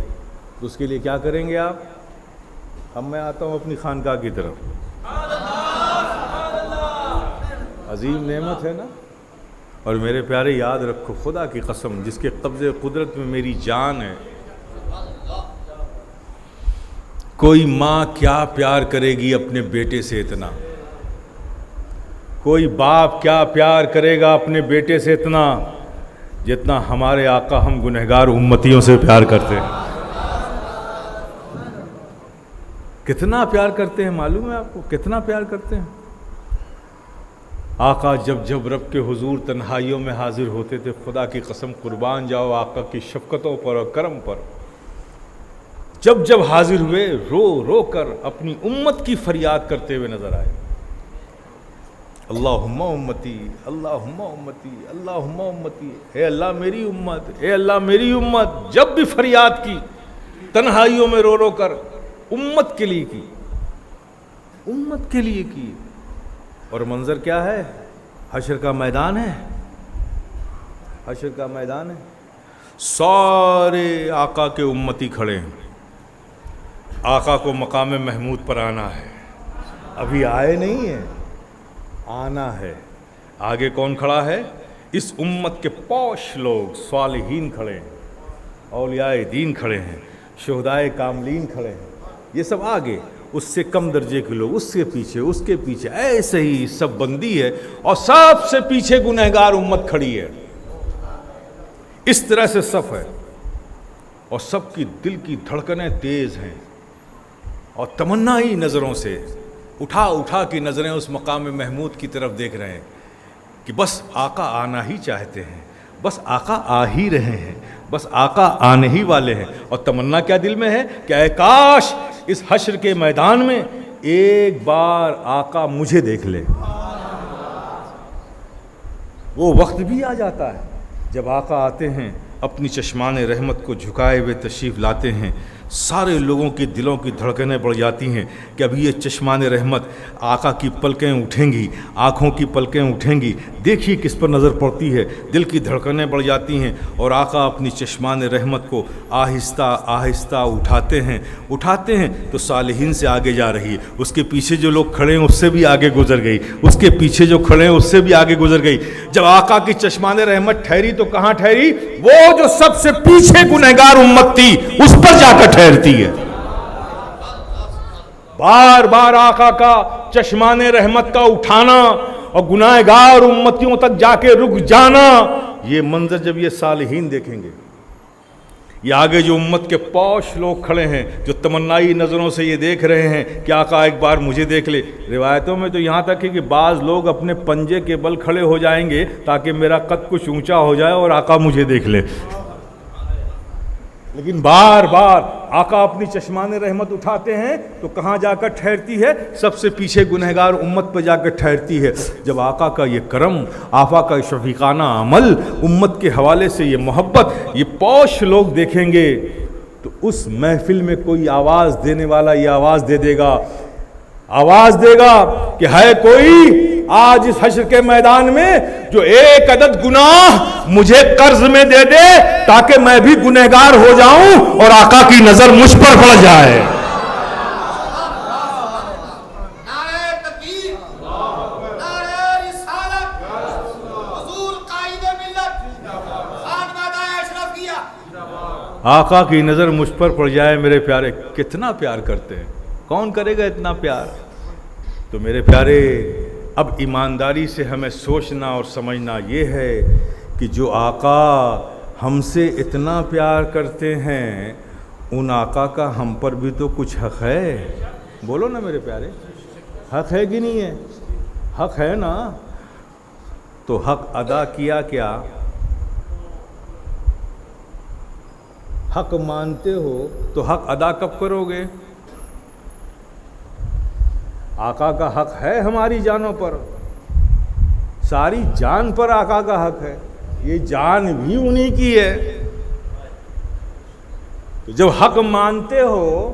تو اس کے لیے کیا کریں گے آپ؟ اب میں آتا ہوں اپنی خانقاہ کی طرف۔ عظیم نعمت ہے نا؟ اور میرے پیارے یاد رکھو، خدا کی قسم جس کے قبضے قدرت میں میری جان ہے، کوئی ماں کیا پیار کرے گی اپنے بیٹے سے اتنا، کوئی باپ کیا پیار کرے گا اپنے بیٹے سے اتنا جتنا ہمارے آقا ہم گنہگار امتیوں سے پیار کرتے ہیں۔ کتنا پیار کرتے ہیں معلوم ہے آپ کو؟ کتنا پیار کرتے ہیں؟ آقا جب جب رب کے حضور تنہائیوں میں حاضر ہوتے تھے، خدا کی قسم قربان جاؤ آقا کی شفقتوں پر اور کرم پر، جب جب حاضر ہوئے رو رو کر اپنی امت کی فریاد کرتے ہوئے نظر آئے، اللہم امتی، اللہم امتی، اللہم امتی، اے اللہ میری امت، اے اللہ میری امت۔ جب بھی فریاد کی تنہائیوں میں رو رو کر امت کے لیے کی، امت کے لیے کی۔ اور منظر کیا ہے؟ حشر کا میدان ہے، حشر کا میدان ہے، سارے آقا کے امتی کھڑے ہیں، آقا کو مقام محمود پر آنا ہے، ابھی آئے نہیں ہیں، آنا ہے۔ آگے کون کھڑا ہے؟ اس امت کے پوش لوگ، صالحین کھڑے ہیں، اولیاء دین کھڑے ہیں، شہدائے کاملین کھڑے ہیں، یہ سب آگے، اس سے کم درجے کے لوگ اس کے پیچھے، اس کے پیچھے، ایسے ہی سب بندی ہے، اور سب سے پیچھے گنہگار امت کھڑی ہے، اس طرح سے صف ہے، اور سب کی دل کی دھڑکنیں تیز ہیں، اور تمنائی نظروں سے اٹھا اٹھا کی نظریں اس مقام محمود کی طرف دیکھ رہے ہیں کہ بس آقا آنا ہی چاہتے ہیں، بس آقا آ ہی رہے ہیں، بس آقا آنے ہی والے ہیں۔ اور تمنا کیا دل میں ہے کہ اے کاش اس حشر کے میدان میں ایک بار آقا مجھے دیکھ لے۔ وہ وقت بھی آ جاتا ہے جب آقا آتے ہیں، اپنی چشمان رحمت کو جھکائے ہوئے تشریف لاتے ہیں، سارے لوگوں کے دلوں کی دھڑکنیں بڑھ جاتی ہیں کہ ابھی یہ چشمان رحمت آقا کی پلکیں اٹھیں گی، آنکھوں کی پلکیں اٹھیں گی، دیکھیے کس پر نظر پڑتی ہے، دل کی دھڑکنیں بڑھ جاتی ہیں، اور آقا اپنی چشمان رحمت کو آہستہ آہستہ اٹھاتے ہیں تو صالحین سے آگے جا رہی ہے، اس کے پیچھے جو لوگ کھڑے ہیں اس سے بھی آگے گزر گئی، اس کے پیچھے جو کھڑے ہیں اس سے بھی آگے گزر گئی۔ جب آقا کی چشمان رحمت ٹھہری تو کہاں ٹھہری؟ وہ جو سب سے پیچھے گنہگار امت تھی اس پر جا کر ٹھہرتی ہے۔ بار بار آقا کا چشمان رحمت کا اٹھانا اور گناہگار امتیوں تک جا کے رک جانا، یہ منظر جب یہ صالحین دیکھیں گے، یہ آگے جو امت کے پوش لوگ کھڑے ہیں جو تمنائی نظروں سے یہ دیکھ رہے ہیں کہ آقا ایک بار مجھے دیکھ لے، روایتوں میں تو یہاں تک ہے کہ بعض لوگ اپنے پنجے کے بل کھڑے ہو جائیں گے تاکہ میرا قد کچھ اونچا ہو جائے اور آقا مجھے دیکھ لے، لیکن بار بار آقا اپنی چشمان رحمت اٹھاتے ہیں تو کہاں جا کر ٹھہرتی ہے؟ سب سے پیچھے گنہگار امت پہ جا کر ٹھہرتی ہے۔ جب آقا کا یہ کرم، آقا کا شفیقانہ عمل، امت کے حوالے سے یہ محبت یہ پوش لوگ دیکھیں گے تو اس محفل میں کوئی آواز دینے والا یہ آواز دے گا کہ ہے کوئی آج اس حشر کے میدان میں جو ایک عدد گناہ مجھے قرض میں دے دے تاکہ میں بھی گنہگار ہو جاؤں اور آقا کی نظر مجھ پر پڑ جائے۔ آقا کی نظر مجھ پر پڑ جائے۔ میرے پیارے کتنا پیار کرتے ہیں، کون کرے گا اتنا پیار؟ تو میرے پیارے اب ایمانداری سے ہمیں سوچنا اور سمجھنا یہ ہے کہ جو آقا ہم سے اتنا پیار کرتے ہیں ان آقا کا ہم پر بھی تو کچھ حق ہے، بولو نا میرے پیارے، حق ہے کہ نہیں ہے؟ حق ہے نا، تو حق ادا کیا کیا؟ حق مانتے ہو تو حق ادا کب کرو گے؟ آقا کا حق ہے ہماری جانوں پر، ساری جان پر آقا کا حق ہے، یہ جان بھی انہی کی ہے۔ تو جب حق مانتے ہو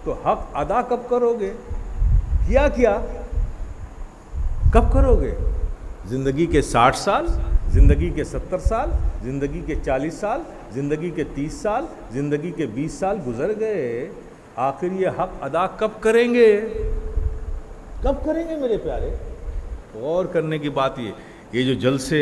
تو حق ادا کب کرو گے؟ کیا کب کرو گے؟ زندگی کے 60 سال، زندگی کے 70 سال، زندگی کے 40 سال، زندگی کے 30 سال، زندگی کے 20 سال گزر گئے، آخر یہ حق ادا کب کریں گے؟ کب کریں گے میرے پیارے؟ غور کرنے کی بات یہ جو جلسے،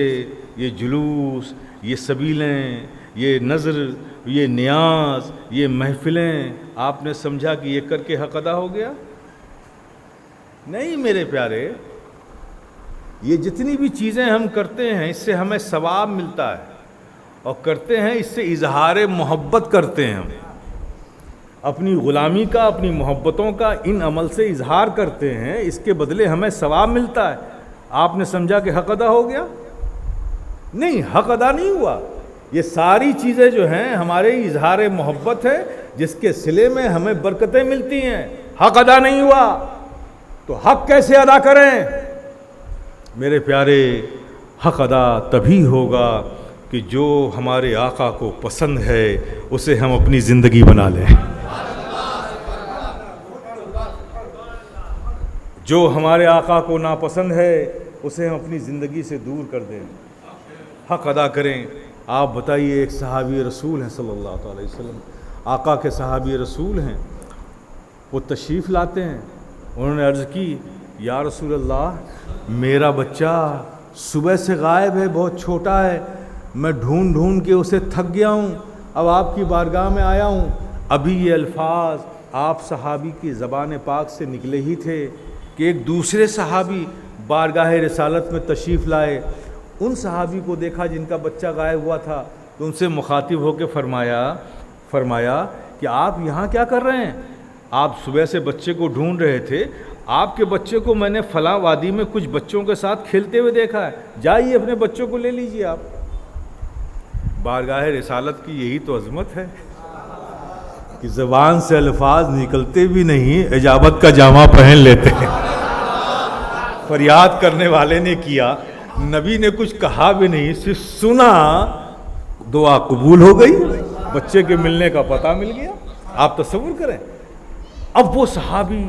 یہ جلوس، یہ سبیلیں، یہ نظر، یہ نیاز، یہ محفلیں، آپ نے سمجھا کہ یہ کر کے حق ادا ہو گیا؟ نہیں میرے پیارے، یہ جتنی بھی چیزیں ہم کرتے ہیں اس سے ہمیں ثواب ملتا ہے، اور کرتے ہیں اس سے اظہار محبت کرتے ہیں، ہم اپنی غلامی کا، اپنی محبتوں کا ان عمل سے اظہار کرتے ہیں، اس کے بدلے ہمیں ثواب ملتا ہے۔ آپ نے سمجھا کہ حق ادا ہو گیا؟ نہیں، حق ادا نہیں ہوا۔ یہ ساری چیزیں جو ہیں ہمارے اظہار محبت ہے جس کے صلے میں ہمیں برکتیں ملتی ہیں، حق ادا نہیں ہوا تو حق کیسے ادا کریں؟ میرے پیارے، حق ادا تبھی ہوگا کہ جو ہمارے آقا کو پسند ہے اسے ہم اپنی زندگی بنا لیں، جو ہمارے آقا کو ناپسند ہے اسے ہم اپنی زندگی سے دور کر دیں، حق ادا کریں۔ آپ بتائیے، ایک صحابی رسول ہیں صلی اللہ علیہ وسلم، آقا کے صحابی رسول ہیں، وہ تشریف لاتے ہیں، انہوں نے عرض کی یا رسول اللہ میرا بچہ صبح سے غائب ہے، بہت چھوٹا ہے، میں ڈھونڈ کے اسے تھک گیا ہوں، اب آپ کی بارگاہ میں آیا ہوں۔ ابھی یہ الفاظ آپ صحابی کی زبان پاک سے نکلے ہی تھے کہ ایک دوسرے صحابی بارگاہ رسالت میں تشریف لائے، ان صحابی کو دیکھا جن کا بچہ غائب ہوا تھا، تو ان سے مخاطب ہو کے فرمایا کہ آپ یہاں کیا کر رہے ہیں؟ آپ صبح سے بچے کو ڈھونڈ رہے تھے، آپ کے بچے کو میں نے فلاں وادی میں کچھ بچوں کے ساتھ کھیلتے ہوئے دیکھا ہے، جائیے اپنے بچوں کو لے لیجیے آپ۔ بارگاہ رسالت کی یہی تو عظمت ہے کہ زبان سے الفاظ نکلتے بھی نہیں، اجابت کا جامہ پہن لیتے ہیں۔ فریاد کرنے والے نے کیا، نبی نے کچھ کہا بھی نہیں، صرف سنا، دعا قبول ہو گئی، بچے کے ملنے کا پتہ مل گیا۔ آپ تصور کریں. اب وہ صحابی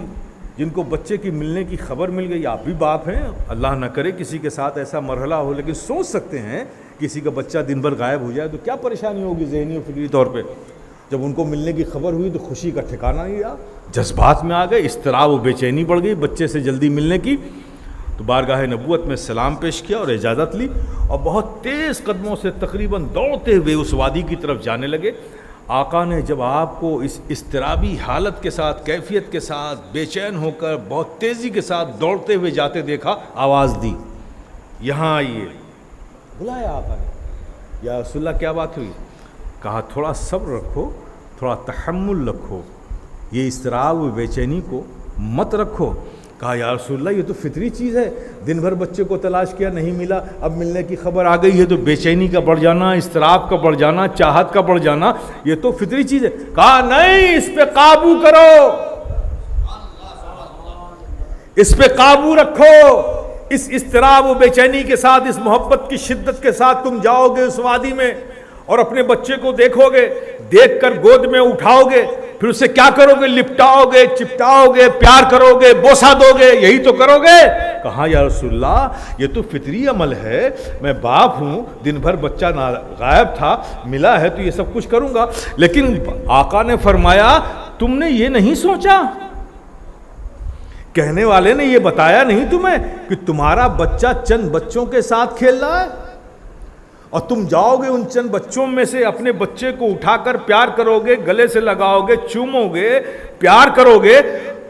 جن کو بچے کی ملنے کی خبر مل گئی، آپ بھی باپ ہیں، اللہ نہ کرے کسی کے ساتھ ایسا مرحلہ ہو، لیکن سوچ سکتے ہیں کسی کا بچہ دن بھر غائب ہو جائے تو کیا پریشانی ہوگی ذہنی اور فکری طور پہ. جب ان کو ملنے کی خبر ہوئی تو خوشی کا ٹھکانہ نہیں رہا، جذبات میں آ گئے، اضطراب و بے چینی بڑھ گئی بچے سے جلدی ملنے کی. تو بارگاہ نبوت میں سلام پیش کیا اور اجازت لی، اور بہت تیز قدموں سے تقریباً دوڑتے ہوئے اس وادی کی طرف جانے لگے. آقا نے جب آپ کو اس اضطرابی حالت کے ساتھ، کیفیت کے ساتھ، بے چین ہو کر بہت تیزی کے ساتھ دوڑتے ہوئے جاتے دیکھا، آواز دی، یہاں آئیے. بلایا آقا نے، یا رسول اللہ کیا بات ہوئی؟ کہا تھوڑا صبر رکھو، تھوڑا تحمل رکھو، یہ اضطراب و بے چینی کو مت رکھو. کہا یا رسول اللہ یہ تو فطری چیز ہے، دن بھر بچے کو تلاش کیا نہیں ملا، اب ملنے کی خبر آ گئی ہے تو بے چینی کا بڑھ جانا، اضطراب کا بڑھ جانا، چاہت کا بڑھ جانا، یہ تو فطری چیز ہے. کہا نہیں، اس پہ قابو کرو، اس پہ قابو رکھو. اس اضطراب و بے چینی کے ساتھ، اس محبت کی شدت کے ساتھ تم جاؤ گے اس وادی میں اور اپنے بچے کو دیکھو گے، دیکھ کر گود میں اٹھاؤ گے، پھر اسے کیا کرو گے؟ لپٹاؤ گے، چپٹاؤ گے، پیار کرو گے، بوسہ دو گے، یہی تو کرو گے. کہا یا رسول اللہ یہ تو فطری عمل ہے، میں باپ ہوں، دن بھر بچہ غائب تھا، ملا ہے تو یہ سب کچھ کروں گا. لیکن آقا نے فرمایا تم نے یہ نہیں سوچا، کہنے والے نے یہ بتایا نہیں تمہیں کہ تمہارا بچہ چند بچوں کے ساتھ کھیل رہا ہے اور تم جاؤ گے ان چند بچوں میں سے اپنے بچے کو اٹھا کر پیار کرو گے، گلے سے لگاؤ گے، چومو گے، پیار کرو گے،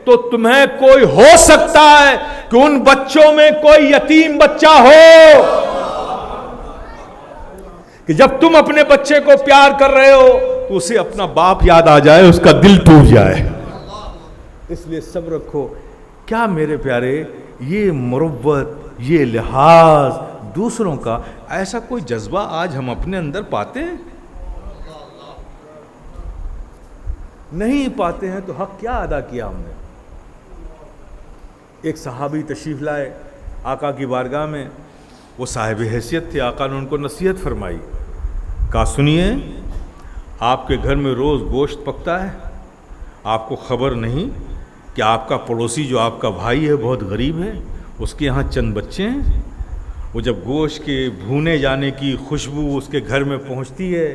تو تمہیں کوئی ہو سکتا ہے کہ ان بچوں میں کوئی یتیم بچہ ہو کہ جب تم اپنے بچے کو پیار کر رہے ہو تو اسے اپنا باپ یاد آ جائے، اس کا دل ٹوٹ جائے. اس لیے صبر رکھو. کیا میرے پیارے یہ مروت، یہ لحاظ دوسروں کا، ایسا کوئی جذبہ آج ہم اپنے اندر پاتے ہیں؟ نہیں پاتے ہیں تو حق کیا ادا کیا ہم نے؟ ایک صحابی تشریف لائے آقا کی بارگاہ میں، وہ صاحب حیثیت تھے. آقا نے ان کو نصیحت فرمائی. کہا سنیے، آپ کے گھر میں روز گوشت پکتا ہے، آپ کو خبر نہیں کہ آپ کا پڑوسی جو آپ کا بھائی ہے بہت غریب ہے، اس کے یہاں چند بچے ہیں، وہ جب گوشت کے بھونے جانے کی خوشبو اس کے گھر میں پہنچتی ہے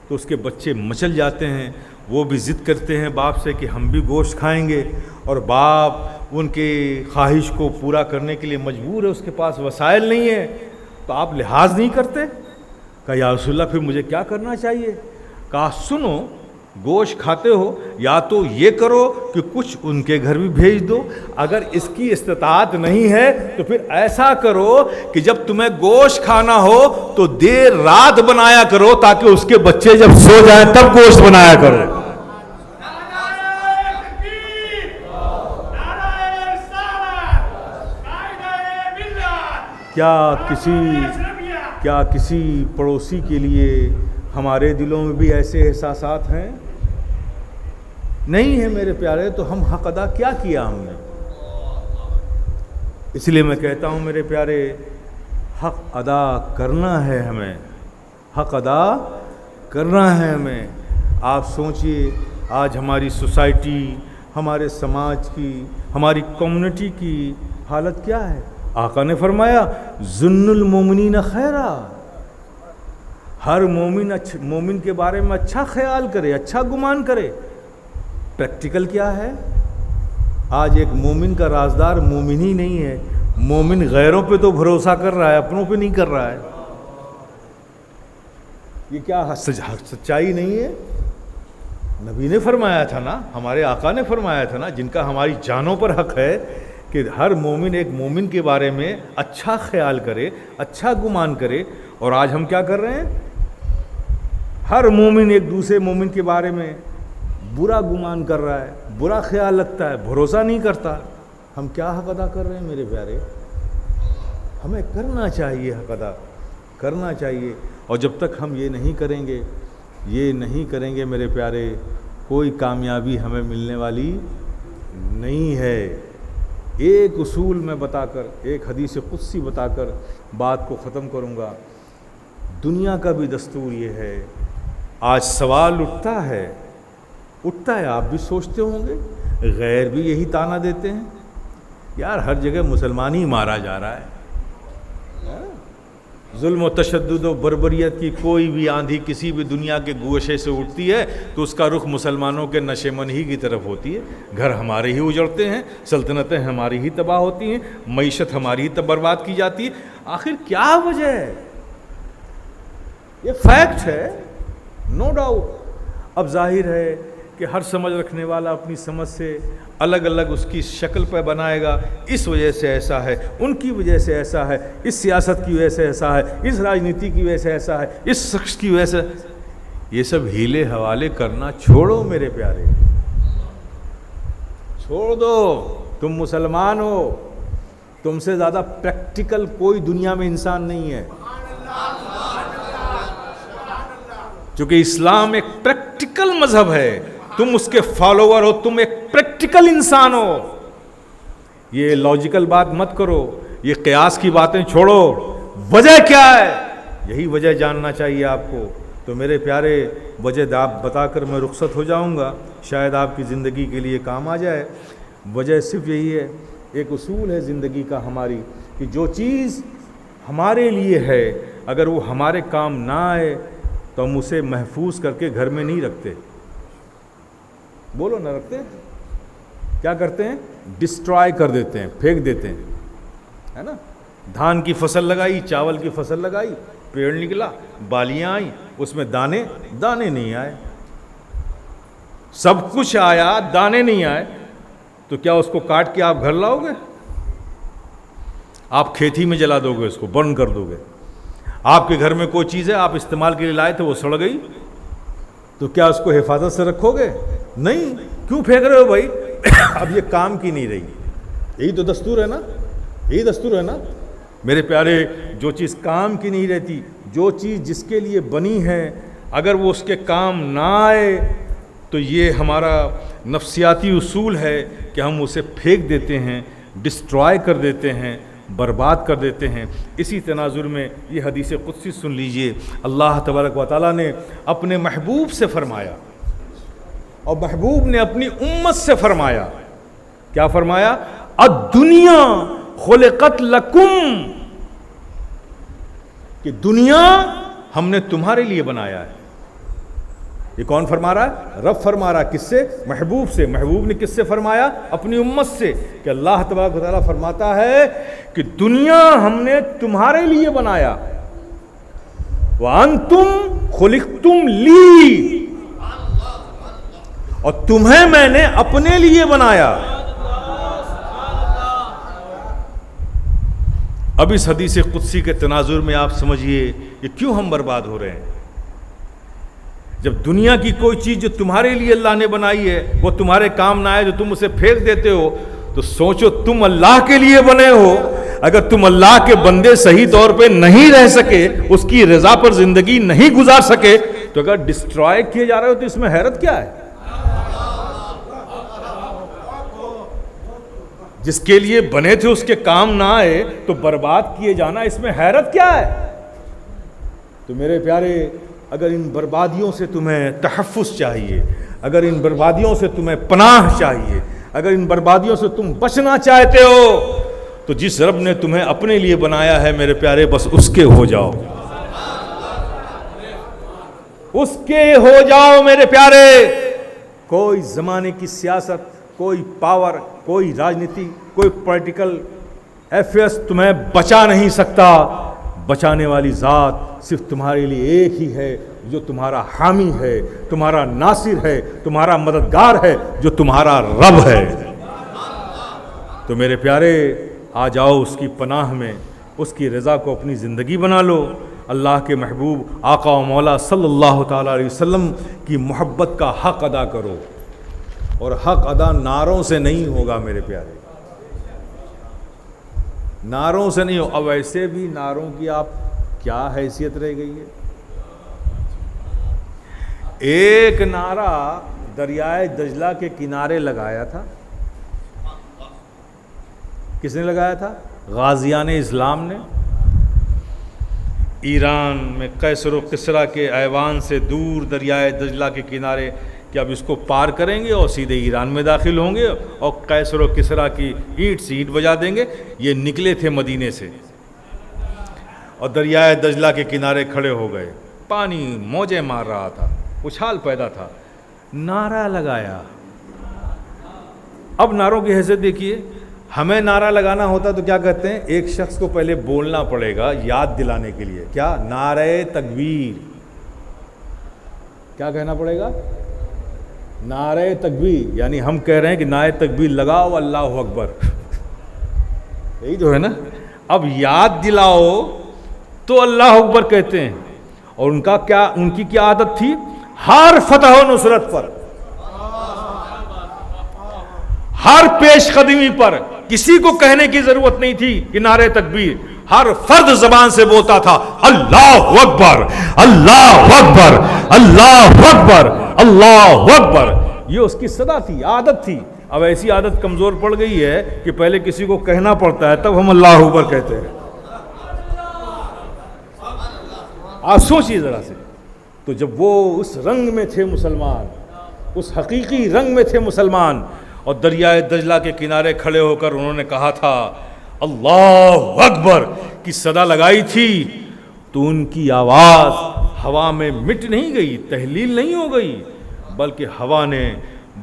تو اس کے بچے مچل جاتے ہیں، وہ بھی ضد کرتے ہیں باپ سے کہ ہم بھی گوشت کھائیں گے، اور باپ ان کے خواہش کو پورا کرنے کے لیے مجبور ہے، اس کے پاس وسائل نہیں ہے، تو آپ لحاظ نہیں کرتے؟ کہا یا رسول اللہ پھر مجھے کیا کرنا چاہیے؟ کہا سنو، گوشت کھاتے ہو یا تو یہ کرو کہ کچھ ان کے گھر بھی بھیج دو، اگر اس کی استطاعت نہیں ہے تو پھر ایسا کرو کہ جب تمہیں گوشت کھانا ہو تو دیر رات بنایا کرو تاکہ اس کے بچے جب سو جائیں تب گوشت بنایا کرو. کیا کسی پڑوسی کے لیے ہمارے دلوں میں بھی ایسے احساسات ہیں؟ نہیں ہے میرے پیارے. تو ہم حق ادا کیا کیا ہم نے؟ اس لیے میں کہتا ہوں میرے پیارے، حق ادا کرنا ہے ہمیں، حق ادا کرنا ہے ہمیں. آپ سوچئے آج ہماری سوسائٹی، ہمارے سماج کی، ہماری کمیونٹی کی حالت کیا ہے؟ آقا نے فرمایا ظن المومنین خیرا، ہر مومن کے بارے میں اچھا خیال کرے، اچھا گمان کرے. پریکٹیکل کیا ہے؟ آج ایک مومن کا رازدار مومن ہی نہیں ہے، مومن غیروں پہ تو بھروسہ کر رہا ہے، اپنوں پہ نہیں کر رہا ہے. یہ کیا سچائی نہیں ہے؟ نبی نے فرمایا تھا نا، ہمارے آقا نے فرمایا تھا نا، جن کا ہماری جانوں پر حق ہے کہ ہر مومن ایک مومن کے بارے میں اچھا خیال کرے، اچھا گمان کرے. اور آج ہم کیا کر رہے ہیں؟ ہر مومن ایک دوسرے مومن کے بارے میں برا گمان کر رہا ہے، برا خیال رکھتا ہے، بھروسہ نہیں کرتا. ہم کیا حق ادا کر رہے ہیں میرے پیارے؟ ہمیں کرنا چاہیے، حق ادا کرنا چاہیے. اور جب تک ہم یہ نہیں کریں گے میرے پیارے، کوئی کامیابی ہمیں ملنے والی نہیں ہے. ایک اصول میں بتا کر، ایک حدیث قدسی بتا کر بات کو ختم کروں گا. دنیا کا بھی دستور یہ ہے. آج سوال اٹھتا ہے اٹھتا ہے آپ بھی سوچتے ہوں گے، غیر بھی یہی طعنہ دیتے ہیں، یار ہر جگہ مسلمان ہی مارا جا رہا ہے، ظلم و تشدد و بربریت کی کوئی بھی آندھی کسی بھی دنیا کے گوشے سے اٹھتی ہے تو اس کا رخ مسلمانوں کے نشے من ہی کی طرف ہوتی ہے، گھر ہمارے ہی اجڑتے ہیں، سلطنتیں ہماری ہی تباہ ہوتی ہیں، معیشت ہماری ہی برباد کی جاتی ہے۔ آخر کیا وجہ ہے؟ یہ فیکٹ ہے، نو ڈاؤٹ۔ اب ظاہر ہے کہ ہر سمجھ رکھنے والا اپنی سمجھ سے الگ الگ اس کی شکل پہ بنائے گا، اس وجہ سے ایسا ہے، ان کی وجہ سے ایسا ہے، اس سیاست کی وجہ سے ایسا ہے، اس راجنیتی کی وجہ سے ایسا ہے، اس شخص کی وجہ سے۔ یہ سب ہیلے حوالے کرنا چھوڑو میرے پیارے، چھوڑ دو۔ تم مسلمان ہو، تم سے زیادہ پریکٹیکل کوئی دنیا میں انسان نہیں ہے، چونکہ اسلام ایک پریکٹیکل مذہب ہے، تم اس کے فالوور ہو، تم ایک پریکٹیکل انسان ہو۔ یہ لاجیکل بات مت کرو، یہ قیاس کی باتیں چھوڑو۔ وجہ کیا ہے؟ یہی وجہ جاننا چاہیے آپ کو۔ تو میرے پیارے، وجہ آپ بتا کر میں رخصت ہو جاؤں گا، شاید آپ کی زندگی کے لیے کام آ جائے۔ وجہ صرف یہی ہے، ایک اصول ہے زندگی کا ہماری، کہ جو چیز ہمارے لیے ہے اگر وہ ہمارے کام نہ آئے تو ہم اسے محفوظ کر کے گھر میں نہیں رکھتے۔ بولو نہ رکھتے، کیا کرتے ہیں؟ ڈسٹرائے کر دیتے ہیں، پھینک دیتے ہیں، ہے نا؟ دھان کی فصل لگائی، چاول کی فصل لگائی، پیڑ نکلا، بالیاں آئیں، اس میں دانے نہیں آئے، سب کچھ آیا، دانے نہیں آئے، تو کیا اس کو کاٹ کے آپ گھر لاؤ گے؟ آپ کھیتی میں جلا دو گے، اس کو برن کر دو گے۔ آپ کے گھر میں کوئی چیز ہے، آپ استعمال کے لیے لائے تھے، وہ سڑ گئی، تو کیا اس کو حفاظت سے رکھو گے؟ نہیں۔ کیوں پھینک رہے ہو بھائی؟ اب یہ کام کی نہیں رہی۔ یہی تو دستور ہے نا، یہی دستور ہے نا میرے پیارے۔ جو چیز کام کی نہیں رہتی، جو چیز جس کے لیے بنی ہے، اگر وہ اس کے کام نہ آئے تو یہ ہمارا نفسیاتی اصول ہے کہ ہم اسے پھینک دیتے ہیں، ڈسٹرائے کر دیتے ہیں، برباد کر دیتے ہیں۔ اسی تناظر میں یہ حدیث قدسی سن لیجئے، اللہ تبارک و تعالیٰ نے اپنے محبوب سے فرمایا، اور محبوب نے اپنی امت سے فرمایا، کیا فرمایا؟ الدنیا خلقت لکم، کہ دنیا ہم نے تمہارے لیے بنایا ہے۔ یہ کون فرما رہا ہے؟ رب فرما رہا ہے۔ کس سے؟ محبوب سے۔ محبوب نے کس سے فرمایا؟ اپنی امت سے، کہ اللہ تبارک و تعالیٰ فرماتا ہے کہ دنیا ہم نے تمہارے لیے بنایا، وَأَنْتُمْ خُلِقْتُمْ لِي، اور تمہیں میں نے اپنے لیے بنایا۔ اب اس حدیث قدسی کے تناظر میں آپ سمجھیے یہ کیوں ہم برباد ہو رہے ہیں۔ جب دنیا کی کوئی چیز جو تمہارے لیے اللہ نے بنائی ہے وہ تمہارے کام نہ آئے، جو تم اسے پھینک دیتے ہو، تو سوچو تم اللہ کے لیے بنے ہو، اگر تم اللہ کے بندے صحیح طور پہ نہیں رہ سکے، اس کی رضا پر زندگی نہیں گزار سکے، تو اگر ڈسٹرائے کیے جا رہے ہو تو اس میں حیرت کیا ہے؟ جس کے لیے بنے تھے اس کے کام نہ آئے تو برباد کیے جانا، اس میں حیرت کیا ہے؟ تو میرے پیارے، اگر ان بربادیوں سے تمہیں تحفظ چاہیے، اگر ان بربادیوں سے تمہیں پناہ چاہیے، اگر ان بربادیوں سے تم بچنا چاہتے ہو، تو جس رب نے تمہیں اپنے لیے بنایا ہے میرے پیارے، بس اس کے ہو جاؤ، اس کے ہو جاؤ میرے پیارے۔ کوئی زمانے کی سیاست، کوئی پاور، کوئی راجنیتی، کوئی پولیٹیکل افیئرس تمہیں بچا نہیں سکتا۔ بچانے والی ذات صرف تمہارے لیے ایک ہی ہے، جو تمہارا حامی ہے، تمہارا ناصر ہے، تمہارا مددگار ہے، جو تمہارا رب ہے۔ تو میرے پیارے، آ جاؤ اس کی پناہ میں، اس کی رضا کو اپنی زندگی بنا لو۔ اللہ کے محبوب آقا و مولا صلی اللہ تعالیٰ علیہ وسلم کی محبت کا حق ادا کرو، اور حق ادا نعروں سے نہیں ہوگا میرے پیارے، نعروں سے نہیں ہو۔ اب ایسے بھی نعروں کی آپ کیا حیثیت رہ گئی ہے؟ ایک نعرہ دریائے دجلہ کے کنارے لگایا تھا، کس نے لگایا تھا؟ غازیان اسلام نے۔ ایران میں قیصر و کسریٰ کے ایوان سے دور دریائے دجلہ کے کنارے کہ اب اس کو پار کریں گے اور سیدھے ایران میں داخل ہوں گے اور قیصر و کسریٰ کی اینٹ سے اینٹ بجا دیں گے. یہ نکلے تھے مدینے سے اور دریائے دجلہ کے کنارے کھڑے ہو گئے. پانی موجیں مار رہا تھا, اچھال پیدا تھا. نعرہ لگایا. اب نعروں کی حیثیت دیکھیے, ہمیں نعرہ لگانا ہوتا تو کیا کہتے ہیں, ایک شخص کو پہلے بولنا پڑے گا یاد دلانے کے لیے. کیا؟ نعرہ تکبیر. کیا کہنا پڑے گا؟ نعرہ تکبیر. یعنی ہم کہہ رہے ہیں کہ نعرہ تکبیر لگاؤ اللہ اکبر. یہی تو ہے نا. اب یاد دلاؤ تو اللہ اکبر کہتے ہیں. اور ان کی کیا عادت تھی؟ ہر فتح و نصرت پر, ہر پیش قدمی پر کسی کو کہنے کی ضرورت نہیں تھی کہ نعرہ تکبیر. ہر فرد زبان سے بولتا تھا اللہ اکبر اللہ اکبر اللہ اکبر اللہ اکبر. یہ اس کی صدا تھی, عادت تھی. اب ایسی عادت کمزور پڑ گئی ہے کہ پہلے کسی کو کہنا پڑتا ہے تب ہم اللہ اکبر کہتے ہیں. آپ سوچئے ذرا سے. تو جب وہ اس رنگ میں تھے مسلمان, اس حقیقی رنگ میں تھے مسلمان, اور دریائے دجلہ کے کنارے کھڑے ہو کر انہوں نے کہا تھا اللہ اکبر کی صدا لگائی تھی, تو ان کی آواز ہوا میں مٹ نہیں گئی, تحلیل نہیں ہو گئی, بلکہ ہوا نے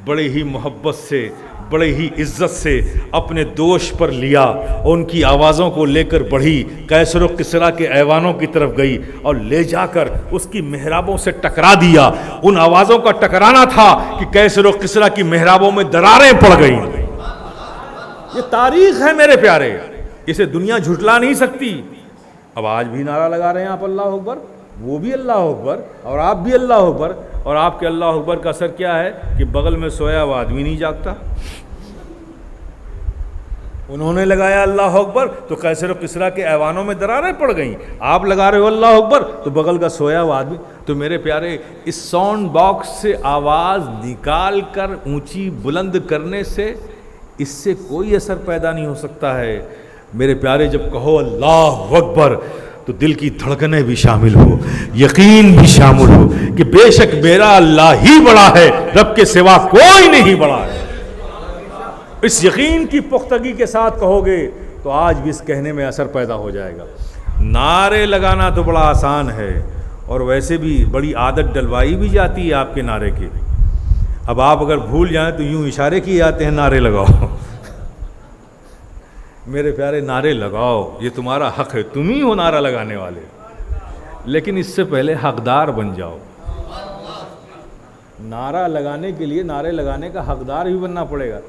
بڑے ہی محبت سے, بڑے ہی عزت سے اپنے دوش پر لیا اور ان کی آوازوں کو لے کر بڑھی, قیصر و کسریٰ کے ایوانوں کی طرف گئی اور لے جا کر اس کی محرابوں سے ٹکرا دیا. ان آوازوں کا ٹکرانا تھا کہ قیصر و کسریٰ کی محرابوں میں دراریں پڑ گئیں. یہ تاریخ ہے میرے پیارے, اسے دنیا جھٹلا نہیں سکتی. اب آج بھی نعرہ لگا رہے ہیں آپ اللہ اکبر, وہ بھی اللہ اکبر اور آپ بھی اللہ اکبر, اور آپ کے اللہ اکبر کا اثر کیا ہے کہ بغل میں سویا ہوا آدمی نہیں جاگتا. انہوں نے لگایا اللہ اکبر تو قیصر و کسریٰ کے ایوانوں میں دراریں پڑ گئیں. آپ لگا رہے ہو اللہ اکبر تو بغل کا سویا ہوا آدمی. تو میرے پیارے, اس ساؤنڈ باکس سے آواز نکال کر اونچی بلند کرنے سے اس سے کوئی اثر پیدا نہیں ہو سکتا ہے. میرے پیارے, جب کہو اللہ اکبر تو دل کی دھڑکنیں بھی شامل ہو, یقین بھی شامل ہو کہ بے شک میرا اللہ ہی بڑا ہے, رب کے سوا کوئی نہیں بڑا ہے. اس یقین کی پختگی کے ساتھ کہو گے تو آج بھی اس کہنے میں اثر پیدا ہو جائے گا. نعرے لگانا تو بڑا آسان ہے, اور ویسے بھی بڑی عادت ڈلوائی بھی جاتی ہے آپ کے نعرے کی. اب آپ اگر بھول جائیں تو یوں اشارے کیے جاتے ہیں نعرے لگاؤ. میرے پیارے, نعرے لگاؤ, یہ تمہارا حق ہے, تم ہی ہو نعرہ لگانے والے, لیکن اس سے پہلے حقدار بن جاؤ. نعرہ لگانے کے لیے نعرے لگانے کا حقدار بھی بننا پڑے گا.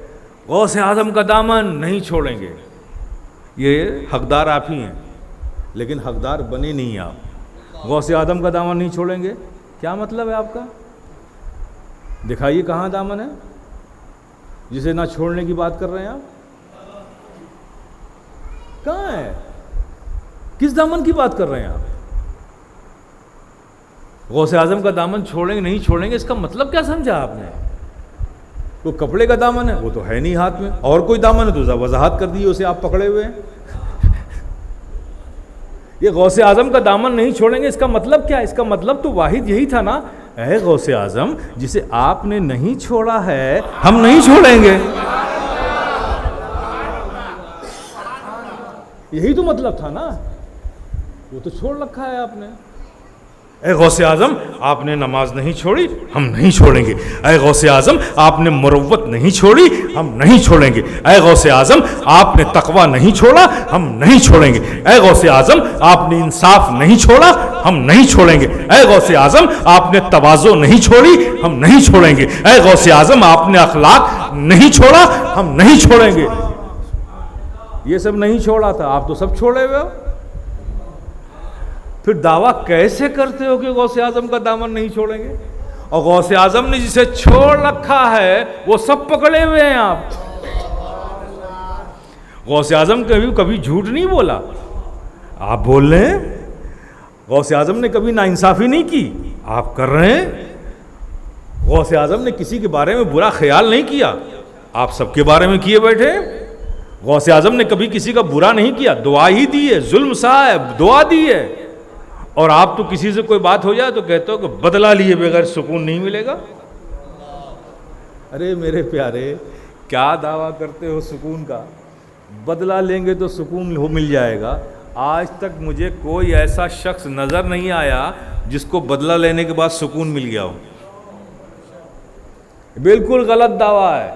غوث اعظم کا دامن نہیں چھوڑیں گے, یہ حقدار آپ ہی ہیں, لیکن حقدار بنے نہیں آپ. غوث اعظم کا دامن نہیں چھوڑیں گے, کیا مطلب ہے آپ کا؟ دکھائیے کہاں دامن ہے جسے نہ چھوڑنے کی بات کر رہے ہیں آپ. کہاں ہے؟ کس دامن کی بات کر رہے ہیں آپ؟ غوث اعظم کا دامن چھوڑیں گے نہیں چھوڑیں گے, اس کا مطلب کیا سمجھا آپ نے؟ وہ کپڑے کا دامن ہے, وہ تو ہے نہیں ہاتھ میں, اور کوئی دامن ہے تو وضاحت کر دی, اسے آپ پکڑے ہوئے ہیں. یہ غوث اعظم کا دامن نہیں چھوڑیں گے, اس کا مطلب کیا؟ اس کا مطلب تو واحد یہی تھا نا, اے غوث اعظم جسے آپ نے نہیں چھوڑا ہے ہم نہیں چھوڑیں گے. یہی تو مطلب تھا نا, وہ تو چھوڑ رکھا ہے آپ نے. اے غوث اعظم آپ نے نماز نہیں چھوڑی, ہم نہیں چھوڑیں گے. اے غوث اعظم آپ نے مروت نہیں چھوڑی, ہم نہیں چھوڑیں گے. اے غوث اعظم آپ نے تقوی نہیں چھوڑا, ہم نہیں چھوڑیں گے. اے غوث اعظم آپ نے انصاف نہیں چھوڑا, ہم نہیں چھوڑیں گے. اے غوث اعظم آپ نے تواضع نہیں چھوڑی, ہم نہیں چھوڑیں گے. اے غوث اعظم آپ نے اخلاق نہیں چھوڑا, ہم نہیں چھوڑیں گے. یہ سب نہیں چھوڑا تھا, آپ تو سب چھوڑے ہوئے ہو. پھر دعویٰ کیسے کرتے ہو کہ غوث اعظم کا دامن نہیں چھوڑیں گے؟ اور غوث اعظم نے جسے چھوڑ رکھا ہے وہ سب پکڑے ہوئے ہیں آپ. غوث اعظم کبھی جھوٹ نہیں بولا, آپ بول رہے ہیں. غوث اعظم نے کبھی ناانصافی نہیں کی, آپ کر رہے ہیں. غوث اعظم نے کسی کے بارے میں برا خیال نہیں کیا, آپ سب کے بارے میں کیے بیٹھے. غوث اعظم نے کبھی کسی کا برا نہیں کیا, دعا ہی دی ہے, ظلم سہا ہے, دعا دی ہے. اور آپ تو کسی سے کوئی بات ہو جائے تو کہتے ہو کہ بدلہ لیے بغیر سکون نہیں ملے گا. ارے میرے پیارے، کیا دعویٰ کرتے ہو سکون کا؟ بدلہ لیں گے تو سکون مل جائے گا۔ آج تک مجھے کوئی ایسا شخص نظر نہیں آیا جس کو بدلہ لینے کے بعد سکون مل گیا ہو۔ بالکل غلط دعویٰ ہے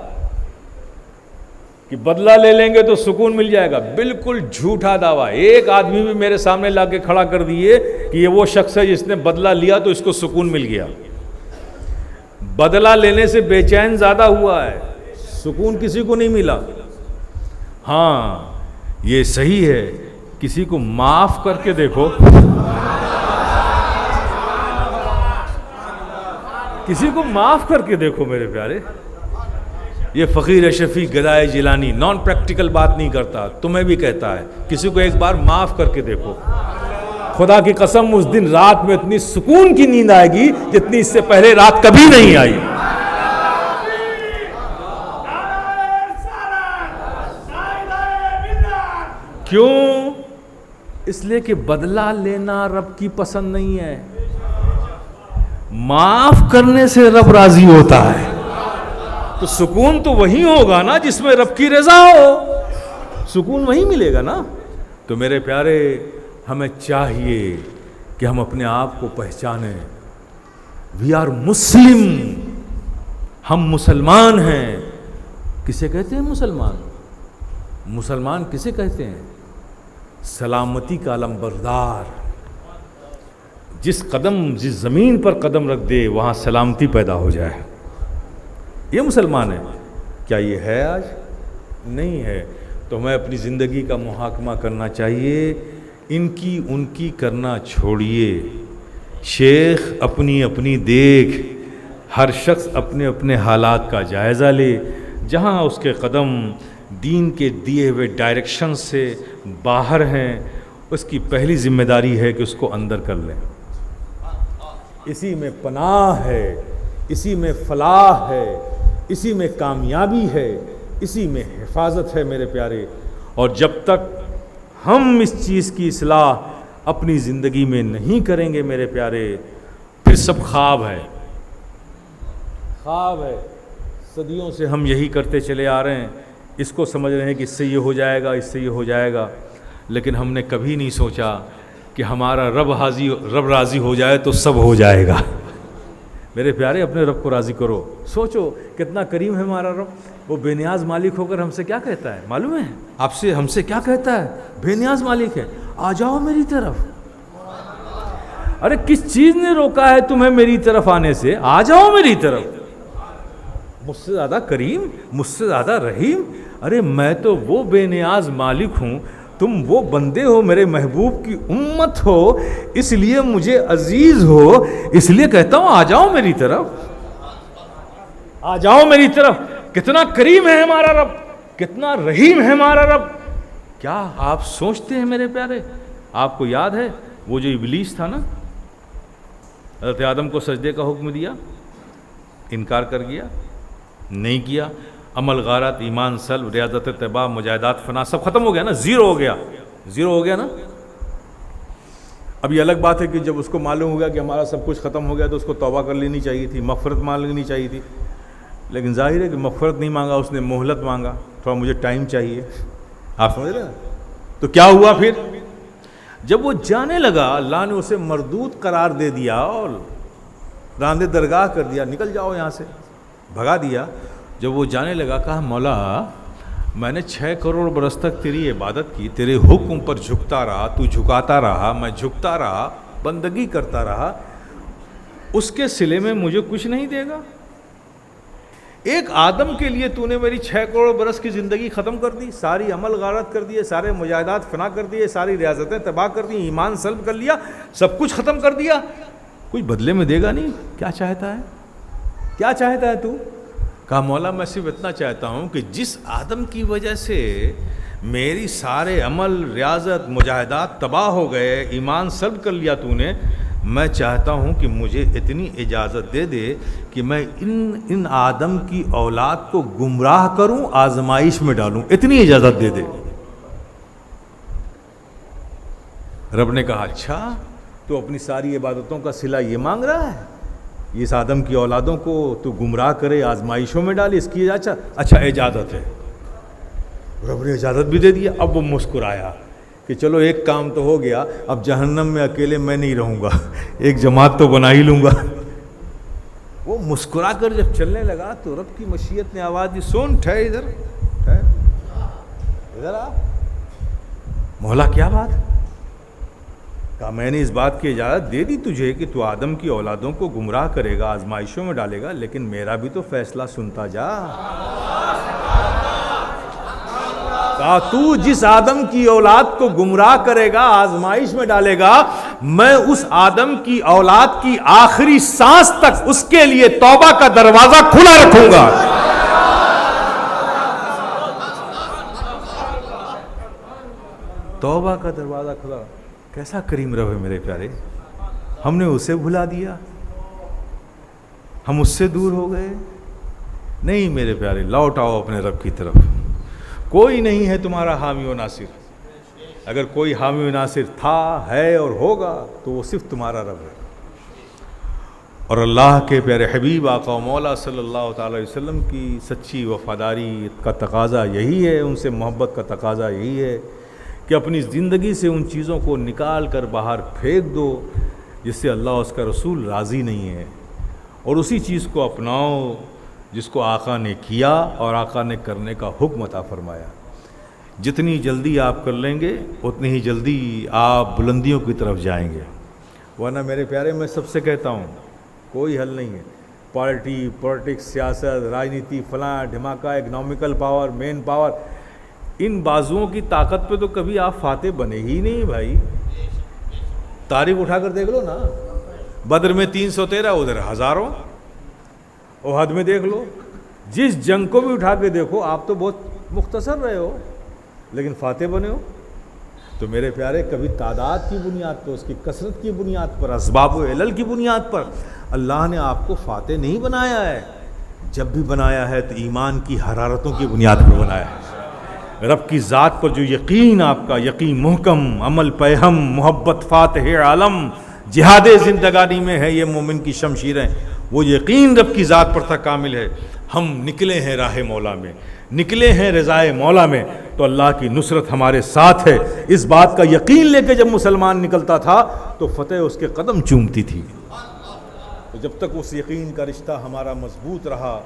کہ بدلہ لے لیں گے تو سکون مل جائے گا، بالکل جھوٹا دعویٰ۔ ایک آدمی بھی میرے سامنے لا کے کھڑا کر دیے کہ یہ وہ شخص ہے جس نے بدلہ لیا تو اس کو سکون مل گیا۔ بدلہ لینے سے بے چین زیادہ ہوا ہے، سکون کسی کو نہیں ملا۔ ہاں یہ صحیح ہے، کسی کو معاف کر کے دیکھو، کسی کو معاف کر کے دیکھو میرے پیارے۔ یہ فقیر شفیع گدائے جیلانی نان پریکٹیکل بات نہیں کرتا، تمہیں بھی کہتا ہے کسی کو ایک بار معاف کر کے دیکھو، خدا کی قسم اس دن رات میں اتنی سکون کی نیند آئے گی جتنی اس سے پہلے رات کبھی نہیں آئی۔ کیوں؟ اس لیے کہ بدلہ لینا رب کی پسند نہیں ہے، معاف کرنے سے رب راضی ہوتا ہے۔ تو سکون تو وہی ہوگا نا جس میں رب کی رضا ہو، سکون وہی ملے گا نا۔ تو میرے پیارے، ہمیں چاہیے کہ ہم اپنے آپ کو پہچانیں، وی آر مسلم، ہم مسلمان ہیں۔ کسے کہتے ہیں مسلمان؟ مسلمان کسے کہتے ہیں؟ سلامتی کا علمبردار، جس زمین پر قدم رکھ دے وہاں سلامتی پیدا ہو جائے، یہ مسلمان ہے۔ کیا یہ ہے آج؟ نہیں ہے۔ تو ہمیں اپنی زندگی کا محاکمہ کرنا چاہیے، ان کی کرنا چھوڑیے۔ شیخ اپنی اپنی دیکھ، ہر شخص اپنے اپنے حالات کا جائزہ لے، جہاں اس کے قدم دین کے دیے ہوئے ڈائریکشن سے باہر ہیں، اس کی پہلی ذمہ داری ہے کہ اس کو اندر کر لیں۔ اسی میں پناہ ہے، اسی میں فلاح ہے، اسی میں کامیابی ہے، اسی میں حفاظت ہے میرے پیارے۔ اور جب تک ہم اس چیز کی اصلاح اپنی زندگی میں نہیں کریں گے میرے پیارے، پھر سب خواب ہے، خواب ہے۔ صدیوں سے ہم یہی کرتے چلے آ رہے ہیں، اس کو سمجھ رہے ہیں کہ اس سے یہ ہو جائے گا، اس سے یہ ہو جائے گا، لیکن ہم نے کبھی نہیں سوچا کہ ہمارا رب راضی ہو جائے تو سب ہو جائے گا۔ میرے پیارے، اپنے رب کو راضی کرو۔ سوچو کتنا کریم ہے ہمارا رب، وہ بے نیاز مالک ہو کر ہم سے کیا کہتا ہے معلوم ہے؟ ہم سے کیا کہتا ہے؟ بے نیاز مالک ہے، آ جاؤ میری طرف۔ ارے کس چیز نے روکا ہے تمہیں میری طرف آنے سے؟ آ جاؤ میری طرف۔ مجھ سے زیادہ کریم، مجھ سے زیادہ رحیم؟ ارے میں تو وہ بے نیاز مالک ہوں، تم وہ بندے ہو، میرے محبوب کی امت ہو، اس لیے مجھے عزیز ہو، اس لیے کہتا ہوں آ جاؤ میری طرف، آ جاؤ میری طرف۔ کتنا کریم ہے ہمارا رب، کتنا رحیم ہے ہمارا رب۔ کیا آپ سوچتے ہیں میرے پیارے؟ آپ کو یاد ہے وہ جو ابلیس تھا نا، حضرت آدم کو سجدے کا حکم دیا، انکار کر گیا، نہیں کیا۔ عمل غارت، ایمان سلب، ریاضت طباع، مجاہدات فنا، سب ختم ہو گیا نا، زیرو ہو گیا، زیرو ہو گیا نا۔ اب یہ الگ بات ہے کہ جب اس کو معلوم ہو گیا کہ ہمارا سب کچھ ختم ہو گیا تو اس کو توبہ کر لینی چاہیے تھی، مغفرت مانگ لینی چاہیے تھی، لیکن ظاہر ہے کہ مغفرت نہیں مانگا، اس نے مہلت مانگا، تھوڑا مجھے ٹائم چاہیے۔ آپ سمجھ رہے ہیں؟ تو کیا ہوا پھر؟ جب وہ جانے لگا، اللہ نے اسے مردود قرار دے دیا اور راندے درگاہ کر دیا، نکل جاؤ یہاں سے، بھگا دیا۔ جب وہ جانے لگا، کہا مولا میں نے 6 کروڑ برس تک تیری عبادت کی، تیرے حکم پر جھکتا رہا، تو جھکاتا رہا، میں جھکتا رہا، بندگی کرتا رہا، اس کے صلے میں مجھے کچھ نہیں دے گا؟ ایک آدم کے لیے تو نے میری 6 کروڑ برس کی زندگی ختم کر دی، ساری عمل غارت کر دیے، سارے مجاہدات فنا کر دیے، ساری ریاضتیں تباہ کر دی، ایمان سلب کر لیا، سب کچھ ختم کر دیا، کچھ بدلے میں دے گا نہیں؟ کیا چاہتا ہے؟ کیا چاہتا ہے تو؟ کہا مولا میں صرف اتنا چاہتا ہوں کہ جس آدم کی وجہ سے میری سارے عمل، ریاضت، مجاہدات تباہ ہو گئے، ایمان سلب کر لیا تو نے، میں چاہتا ہوں کہ مجھے اتنی اجازت دے دے کہ میں ان آدم کی اولاد کو گمراہ کروں، آزمائش میں ڈالوں، اتنی اجازت دے دے۔ رب نے کہا اچھا تو اپنی ساری عبادتوں کا صلہ یہ مانگ رہا ہے؟ اس آدم کی اولادوں کو تو گمراہ کرے، آزمائشوں میں ڈالے، اس کی اچھا اجازت ہے، رب نے اجازت بھی دے دیا۔ اب وہ مسکرایا کہ چلو ایک کام تو ہو گیا، اب جہنم میں اکیلے میں نہیں رہوں گا، ایک جماعت تو بنا ہی لوں گا۔ وہ مسکرا کر جب چلنے لگا تو رب کی مشیت نے آواز دی، سن ٹھہر ادھر آ۔ مولا کیا بات؟ کہا میں نے اس بات کی اجازت دے دی تجھے کہ تو آدم کی اولادوں کو گمراہ کرے گا، آزمائشوں میں ڈالے گا، لیکن میرا بھی تو فیصلہ سنتا جا۔ کہا تو جس آدم کی اولاد کو گمراہ کرے گا، آزمائش میں ڈالے گا، میں اس آدم کی اولاد کی آخری سانس تک اس کے لیے توبہ کا دروازہ کھلا رکھوں گا۔ توبہ کا دروازہ کھلا۔ کیسا کریم رب ہے میرے پیارے، ہم نے اسے بھلا دیا، ہم اس سے دور ہو گئے؟ نہیں میرے پیارے، لوٹ آؤ اپنے رب کی طرف۔ کوئی نہیں ہے تمہارا حامی و ناصر، اگر کوئی حامی و ناصر تھا، ہے اور ہوگا تو وہ صرف تمہارا رب ہے۔ اور اللہ کے پیارے حبیب آقا و مولا صلی اللہ تعالی علیہ وسلم کی سچی وفاداری کا تقاضا یہی ہے، ان سے محبت کا تقاضا یہی ہے کہ اپنی زندگی سے ان چیزوں کو نکال کر باہر پھینک دو جس سے اللہ اس کا رسول راضی نہیں ہے، اور اسی چیز کو اپناؤ جس کو آقا نے کیا اور آقا نے کرنے کا حکم عطا فرمایا۔ جتنی جلدی آپ کر لیں گے اتنی ہی جلدی آپ بلندیوں کی طرف جائیں گے، ورنہ میرے پیارے میں سب سے کہتا ہوں کوئی حل نہیں ہے۔ پالیٹکس، سیاست، راجنیتی، فلاں دھماکہ، اکنامیکل پاور، مین پاور، ان بازوؤں کی طاقت پہ تو کبھی آپ فاتح بنے ہی نہیں بھائی۔ تاریخ اٹھا کر دیکھ لو نا، بدر میں 313، ادھر ہزاروں، احد میں دیکھ لو، جس جنگ کو بھی اٹھا کے دیکھو آپ تو بہت مختصر رہے ہو لیکن فاتح بنے ہو۔ تو میرے پیارے کبھی تعداد کی بنیاد پر، اس کی کثرت کی بنیاد پر، اسباب و علل کی بنیاد پر اللہ نے آپ کو فاتح نہیں بنایا ہے۔ جب بھی بنایا ہے تو ایمان کی حرارتوں کی بنیاد پر بنایا ہے۔ رب کی ذات پر جو یقین، آپ کا یقین محکم، عمل پیہم، محبت فاتح عالم، جہاد زندگانی میں ہے یہ مومن کی شمشیریں، وہ یقین رب کی ذات پر تھا کامل ہے۔ ہم نکلے ہیں راہ مولا میں، نکلے ہیں رضائے مولا میں، تو اللہ کی نصرت ہمارے ساتھ ہے۔ اس بات کا یقین لے کے جب مسلمان نکلتا تھا تو فتح اس کے قدم چومتی تھی۔ تو جب تک اس یقین کا رشتہ ہمارا مضبوط رہا،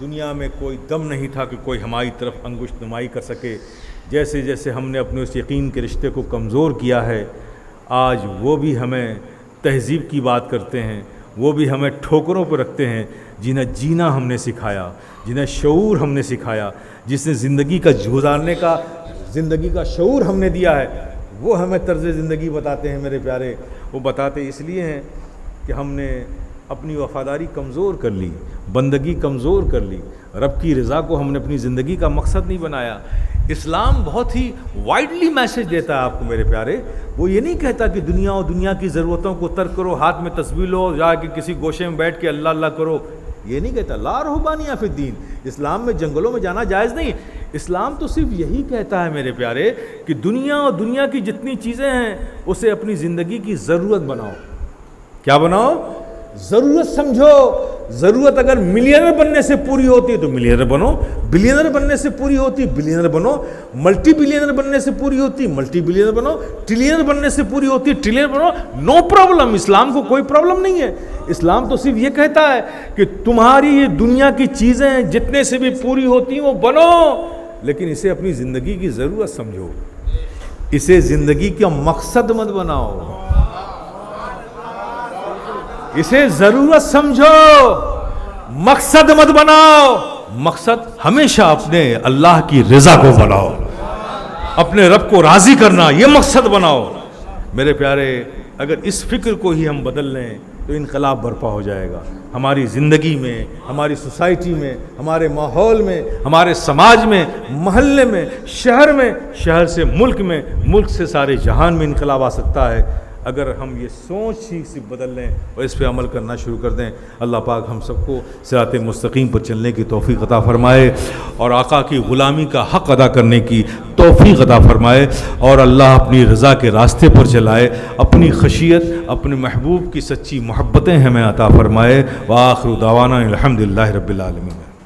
دنیا میں کوئی دم نہیں تھا کہ کوئی ہماری طرف انگشت نمائی کر سکے۔ جیسے جیسے ہم نے اپنے اس یقین کے رشتے کو کمزور کیا ہے، آج وہ بھی ہمیں تہذیب کی بات کرتے ہیں، وہ بھی ہمیں ٹھوکروں پہ رکھتے ہیں، جنہیں جینا ہم نے سکھایا، جنہیں شعور ہم نے سکھایا، جس نے زندگی کا گزارنے کا، زندگی کا شعور ہم نے دیا ہے، وہ ہمیں طرز زندگی بتاتے ہیں میرے پیارے۔ وہ بتاتے اس لیے ہیں کہ ہم نے اپنی وفاداری کمزور کر لی، بندگی کمزور کر لی، رب کی رضا کو ہم نے اپنی زندگی کا مقصد نہیں بنایا۔ اسلام بہت ہی وائڈلی میسج دیتا ہے آپ کو میرے پیارے، وہ یہ نہیں کہتا کہ دنیا اور دنیا کی ضرورتوں کو ترک کرو، ہاتھ میں تسبیح لو، جا کے کسی گوشے میں بیٹھ کے اللہ اللہ کرو، یہ نہیں کہتا۔ لا رہبانیہ فی الدین، اسلام میں جنگلوں میں جانا جائز نہیں۔ اسلام تو صرف یہی کہتا ہے میرے پیارے کہ دنیا اور دنیا کی جتنی چیزیں ہیں اسے اپنی زندگی کی ضرورت بناؤ۔ کیا بناؤ؟ ضرورت سمجھو۔ ضرورت اگر ملینر بننے سے پوری ہوتی ہے تو ملینر بنو، بلینر بننے سے پوری ہوتی بلینر بنو، ملٹی بلینر بننے سے پوری ہوتی ملٹی بلینر بنو، ٹریلینر بننے سے پوری ہوتی ٹریلینر بنو، نو پرابلم۔ اسلام کو کوئی پرابلم نہیں ہے۔ اسلام تو صرف یہ کہتا ہے کہ تمہاری یہ دنیا کی چیزیں جتنے سے بھی پوری ہوتی ہیں وہ بنو، لیکن اسے اپنی زندگی کی ضرورت سمجھو، اسے زندگی کا مقصد مت بناؤ، اسے ضرورت سمجھو، مقصد مت بناؤ۔ مقصد ہمیشہ اپنے اللہ کی رضا کو بناؤ، اپنے رب کو راضی کرنا، یہ مقصد بناؤ۔ میرے پیارے اگر اس فکر کو ہی ہم بدل لیں تو انقلاب برپا ہو جائے گا ہماری زندگی میں، ہماری سوسائٹی میں، ہمارے ماحول میں، ہمارے سماج میں، محلے میں، شہر میں، شہر سے ملک میں، ملک سے سارے جہان میں انقلاب آ سکتا ہے اگر ہم یہ سوچ ٹھیک سے بدل لیں اور اس پہ عمل کرنا شروع کر دیں، اللہ پاک ہم سب کو صراط مستقیم پر چلنے کی توفیق عطا فرمائے اور آقا کی غلامی کا حق ادا کرنے کی توفیق عطا فرمائے، اور اللہ اپنی رضا کے راستے پر چلائے، اپنی خشیت، اپنے محبوب کی سچی محبتیں ہمیں عطا فرمائے۔ وآخر دعوانا الحمدللہ رب العالمین۔